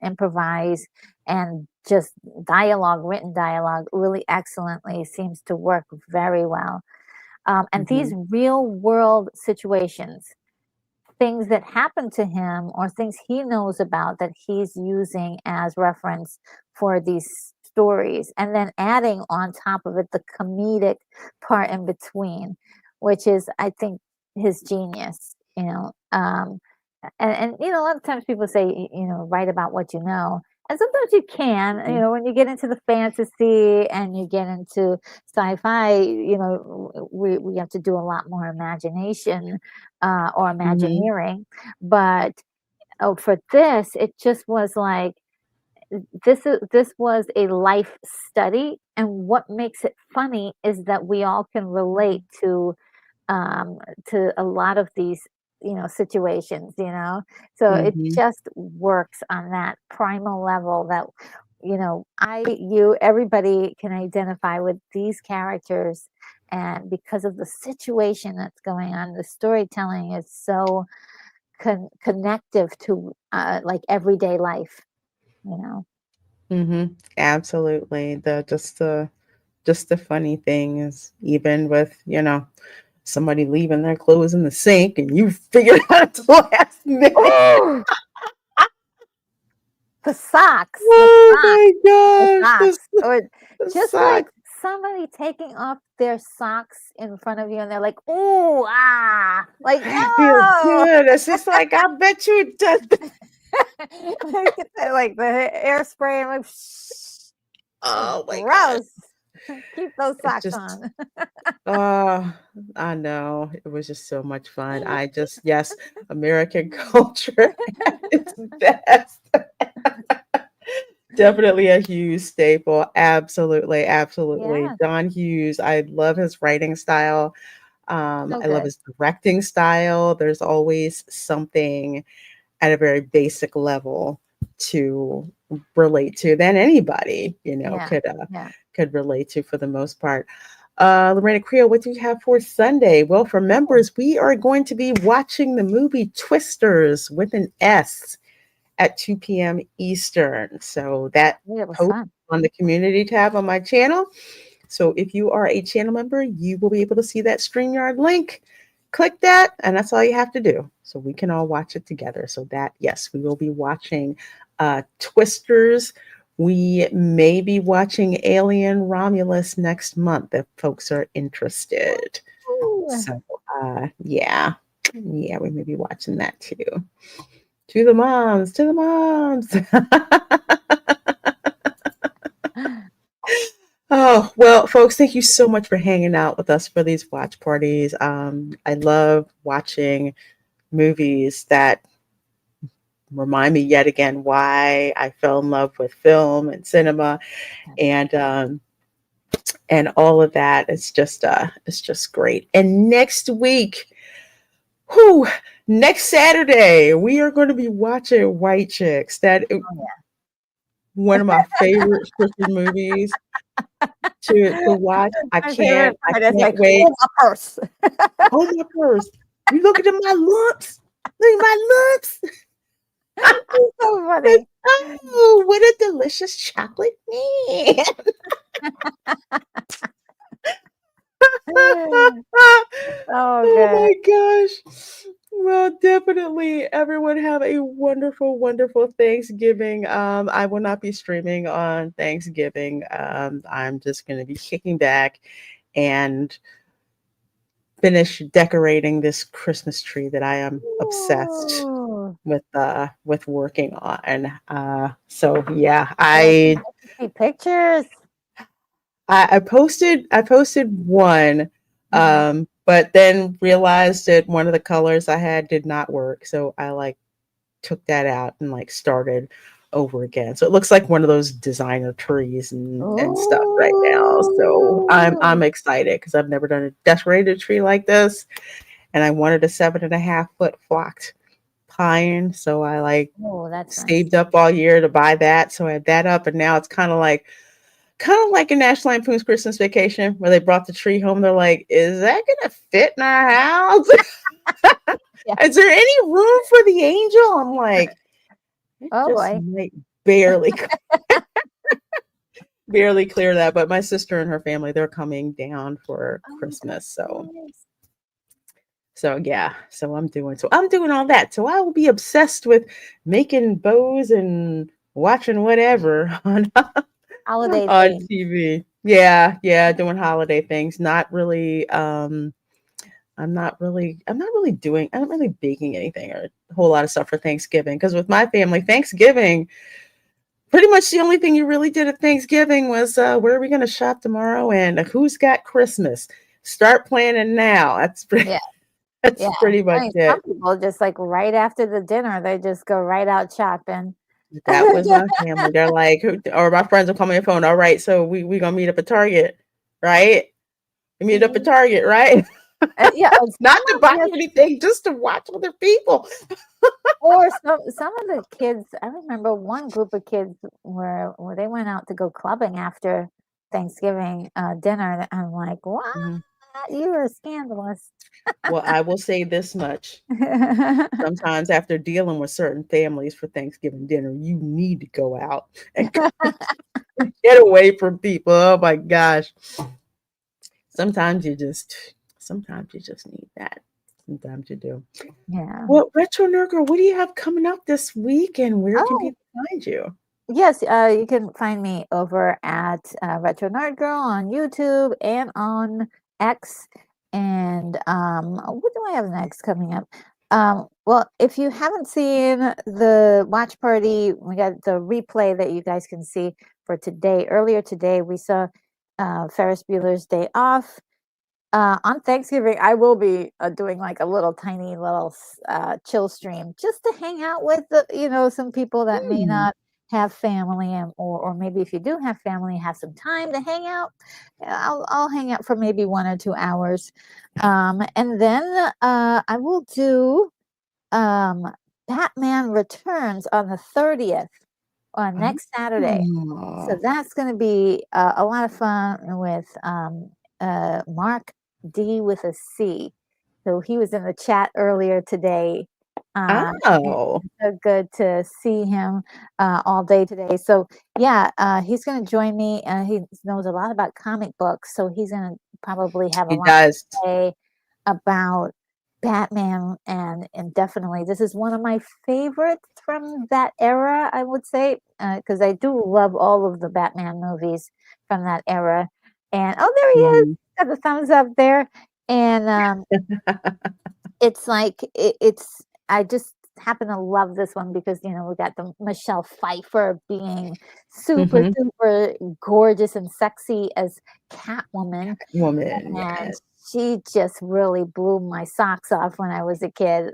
improvise and just written dialogue really excellently seems to work very well. And these Mhm. real world situations, things that happen to him or things he knows about that he's using as reference for these stories and then adding on top of it the comedic part in between, which is I think his genius. And a lot of times people say, write about what you know. And sometimes you can, Mhm. when you get into the fantasy and you get into sci-fi, we have to do a lot more imagination or Mhm. imagineering. But for this, it just was like this was a life study, and what makes it funny is that we all can relate um, to a lot of these, situations, So it Mhm. just works on that primal level that, everybody can identify with these characters. And because of the situation that's going on, the storytelling is so connective to like everyday life, you know. Mhm. Absolutely. The funny thing is, even with, somebody leaving their clothes in the sink and you figure it out at the last minute. Oh, the socks, Oh my the gosh. socks, or The just like socks. somebody taking off their socks in front of you and they're like, ooh, ah, like, That feels no. good. It's just like, I bet you it does. Like the hairspray and like, Oh my God. gross. Keep those It's socks just, on. oh, I know. It was just so much fun. Yes, American culture at its best. Definitely a Hughes staple. Absolutely, absolutely. Yeah, John Hughes, I love his writing style. so I love good. his directing style. There's always something at a very basic level to relate to that anybody, Yeah, yeah. could relate to for the most part. Lorena Creole, what do you have for Sunday? Well, for Oh, members, we are going to be watching the movie Twisters with an S at 2 p.m. Eastern. So that yeah, it was post fun. on the community tab on my channel. So if you are a channel member, you will be able to see that StreamYard link. Click that, and that's all you have to do. So we can all watch it together. So that, yes, we will be watching Twisters. We may be watching Alien Romulus next month if folks are interested. Ooh. So yeah, we may be watching that too. To the moms, to the moms. Oh, well, folks, thank you so much for hanging out with us for these watch parties. I love watching movies that remind me yet again why I fell in love with film and cinema and and all of that. It's just great. And next week, whew, next Saturday, we are going to be watching White Chicks. That Oh, yeah. one of my favorite Christian movies to watch. My favorite I part is can't like, wait. oh, my purse. Oh my purse. You looking at my lumps? Look at my lumps. It's so funny. Oh, what a delicious chocolate man. Oh, Oh good. my gosh. Well, definitely everyone have a wonderful, wonderful Thanksgiving. I will not be streaming on Thanksgiving. I'm just going to be kicking back and finish decorating this Christmas tree that I am obsessed Ooh. with working on. So yeah, Well, it's nice to see pictures. I posted one, Uh-huh. but then realized that one of the colors I had did not work. So I like took that out and like started over again. So it looks like one of those designer trees and stuff right now. So I'm Ooh. excited because I've never done a decorated tree like this, and I wanted a 7.5 foot flocked pine. So I like Oh, that's nice. saved up all year to buy that. So I had that up, and now it's kind of like a National Lampoon's Christmas Vacation where they brought the tree home. They're like, is that gonna fit in our house? Yeah. Is there any room for the angel? I'm like, it Oh just boy. might barely barely clear that. But my sister and her family, they're coming down for Oh, Christmas. that's nice. So yeah, so I'm doing all that. So I will be obsessed with making bows and watching whatever Holiday on theme. TV. Yeah, yeah, doing holiday things. Not really I'm not really baking anything or a whole lot of stuff for Thanksgiving because with my family, Thanksgiving, pretty much the only thing you really did at Thanksgiving was where are we going to shop tomorrow and who's got Christmas. Start planning now. Yeah. That's Yeah. pretty I much mean, some it. people just like right after the dinner, they just go right out shopping. That was my family. They're like, or my friends will call me on the phone. All right, so we gonna meet up at Target, right? We meet up at Target, right? Yeah, and Not some to of them buy just anything, just to watch other people. or some of the kids, I remember one group of kids where they went out to go clubbing after Thanksgiving dinner. And I'm like, what? Mhm. You are scandalous. Well, I will say this much. Sometimes after dealing with certain families for Thanksgiving dinner, you need to go out and get away from people. Oh my gosh. Sometimes you just need that. Sometimes you do. Yeah. Well, Retro Nerd Girl, what do you have coming up this week and where can Oh, people find you? Yes, you can find me over at Retro Nerd Girl on YouTube and on X. And what do I have next coming up? Well, if you haven't seen the watch party, we got the replay that you guys can see for today. Earlier today, we saw Ferris Bueller's Day Off. On Thanksgiving, I will be doing like a little tiny little chill stream just to hang out with some people that may Hmm. not have family, and or maybe if you do have family, have some time to hang out. I'll hang out for maybe 1 or 2 hours, and then I will do um, Batman Returns on the 30th on next Saturday. So Oh. that's going to be a lot of fun with Mark D with a C. So he was in the chat earlier today. And Oh. it's so good to see him all day today. So yeah, he's going to join me. He knows a lot about comic books, so he's going to probably have a He lot does. to say about Batman, and definitely this is one of my favorites from that era, I would say, because I do love all of the Batman movies from that era. And oh, there he is, Mhm. got the thumbs up there. And it's like it's I just happen to love this one because we got the Michelle Pfeiffer being super Mhm. super gorgeous and sexy as Catwoman, Woman, and yes. she just really blew my socks off when I was a kid,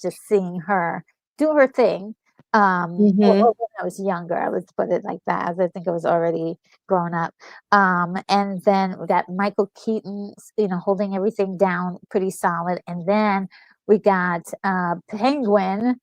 just seeing her do her thing. Or Mhm. when I was younger, let's put it like that, as I think I was already grown up. And then we got Michael Keaton, holding everything down pretty solid. And then we got Penguin,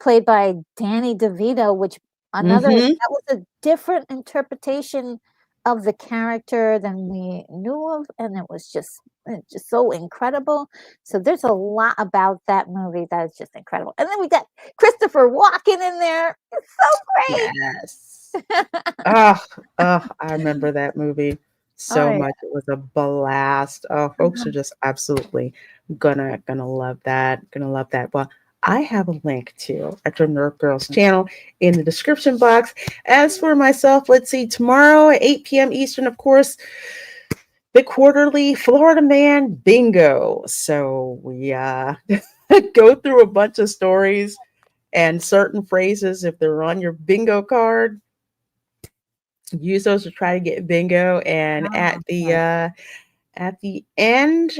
played by Danny DeVito, which Mhm. that was a different interpretation of the character than we knew of, and it was just so incredible. So there's a lot about that movie that is just incredible. And then we got Christopher Walken in there. It's so Yes. great. Oh, oh, I remember that movie Oh so yeah. much. It was a blast. Oh, folks are just absolutely gonna love that. Gonna love that. Well, I have a link to Retro Nerd Girls channel in the description box. As for myself, let's see, tomorrow at 8 p.m. Eastern, of course, the quarterly Florida Man Bingo. So we go through a bunch of stories and certain phrases. If they're on your bingo card, use those to try to get bingo. And Oh, yeah. at the end,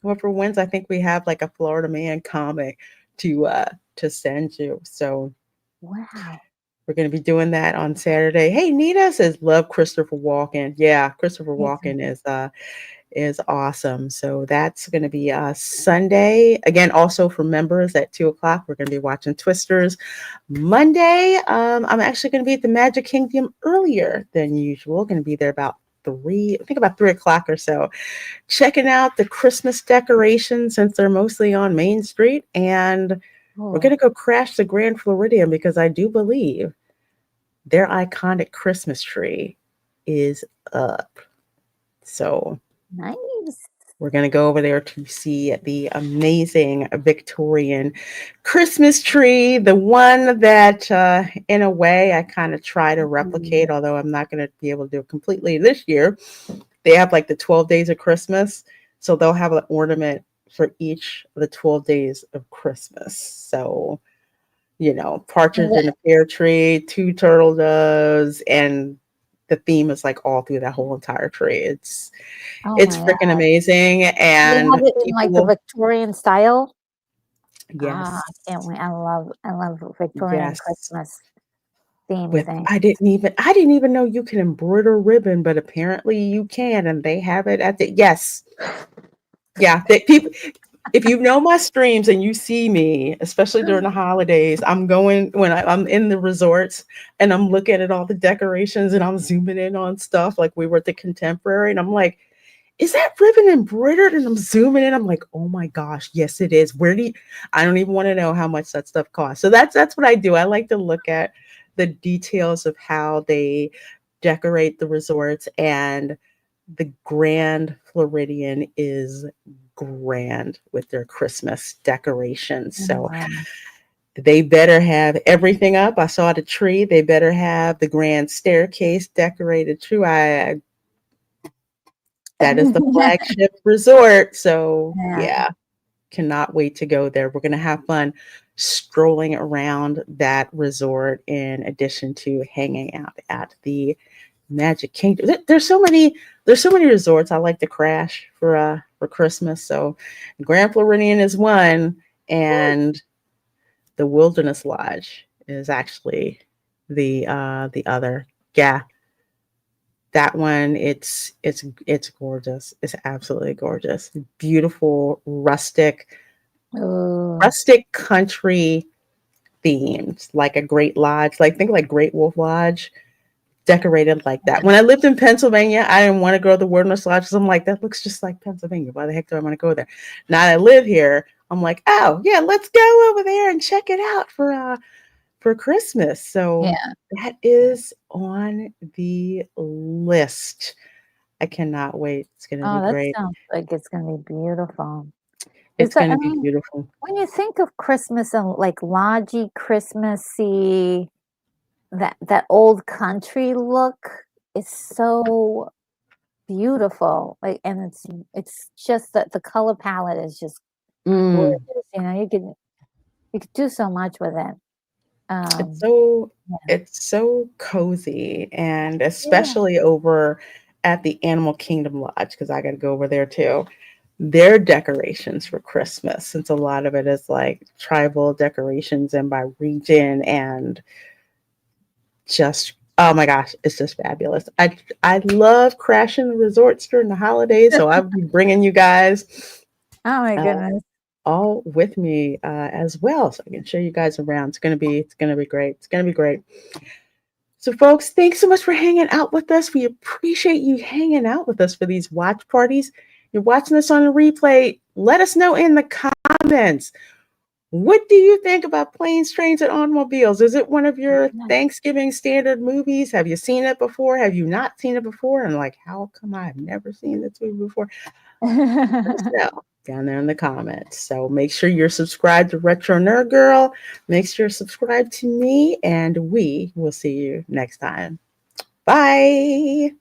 whoever wins, I think we have like a Florida Man comic to send you. So Wow. we're going to be doing that on Saturday. Hey, Nita says love Christopher Walken. Yeah, Christopher Me too. Walken is awesome. So that's going to be Sunday. Again, also for members at 2 o'clock, we're going to be watching Twisters. Monday, I'm actually going to be at the Magic Kingdom earlier than usual. Going to be there about I think about 3 o'clock or so, checking out the Christmas decorations since they're mostly on Main Street. And we're going Cool. to go crash the Grand Floridian because I do believe their iconic Christmas tree is up. So Nice. we're going to go over there to see the amazing Victorian Christmas tree, the one that, in a way, I kind of try to replicate, Mm. although I'm not going to be able to do it completely this year. They have like the 12 days of Christmas. So they'll have an ornament for each of the 12 days of Christmas. So, partridge in a pear tree, two turtle doves, and the theme is like all through that whole entire tree. Oh It's my freaking god. amazing, They have and it in like the people, Victorian style. yes, I can't wait. I love Victorian yes. Christmas theme With thing. I didn't even know you can embroider ribbon, but apparently you can, and they have it at the yes, yeah. People, if you know my streams and you see me, especially during the holidays, I'm going when I'm in the resorts and I'm looking at all the decorations and I'm zooming in on stuff like we were at the Contemporary, and I'm like, is that ribbon embroidered? And I'm zooming in. I'm like, oh my gosh, yes, it is. I don't even want to know how much that stuff costs. So that's what I do. I like to look at the details of how they decorate the resorts, and the Grand Floridian is grand with their Christmas decorations. Oh, So wow. They better have everything up. I saw the tree. They better have the grand staircase decorated too. That is the flagship resort. So Yeah. yeah, cannot wait to go there. We're gonna have fun strolling around that resort in addition to hanging out at the Magic Kingdom. There's so many resorts I like to crash for Christmas. So Grand Floridian is one, and the Wilderness Lodge is actually the other. Yeah, that one it's gorgeous. It's absolutely gorgeous. Beautiful Ooh. rustic country themed, like a Great Lodge. Like think like Great Wolf Lodge decorated like that. When I lived in Pennsylvania, I didn't want to go to the Wilderness Lodge because I'm like, that looks just like Pennsylvania. Why the heck do I want to go there? Now that I live here, I'm like, oh yeah, let's go over there and check it out for Christmas. So Yeah. that is on the list. I cannot wait. It's gonna be Oh, that great. sounds like it's gonna be beautiful. Is It's that, I gonna be mean, beautiful. when you think of Christmas and like lodgy, Christmassy, that old country look is so beautiful. Like, and it's just that the color palette is just Mm, gorgeous. You could do so much with it. it's Um, so yeah. it's so cozy, and Yeah. especially over at the Animal Kingdom Lodge because I got to go over there too. Their decorations for Christmas, since a lot of it is like tribal decorations and by region, and just oh my gosh, it's just fabulous. I love crashing the resorts during the holidays, so I'll be bringing you guys Oh my uh, goodness. all with me as well, so I can show you guys around. It's gonna be great. It's gonna be great. So, folks, thanks so much for hanging out with us. We appreciate you hanging out with us for these watch parties. You're watching this on a replay. Let us know in the comments. What do you think about Planes, Trains, and Automobiles? Is it one of your Thanksgiving standard movies? Have you seen it before? Have you not seen it before? And like, how come I've never seen this movie before? Let us know down there in the comments. So make sure you're subscribed to Retro Nerd Girl. Make sure you're subscribed to me, and we will see you next time. Bye.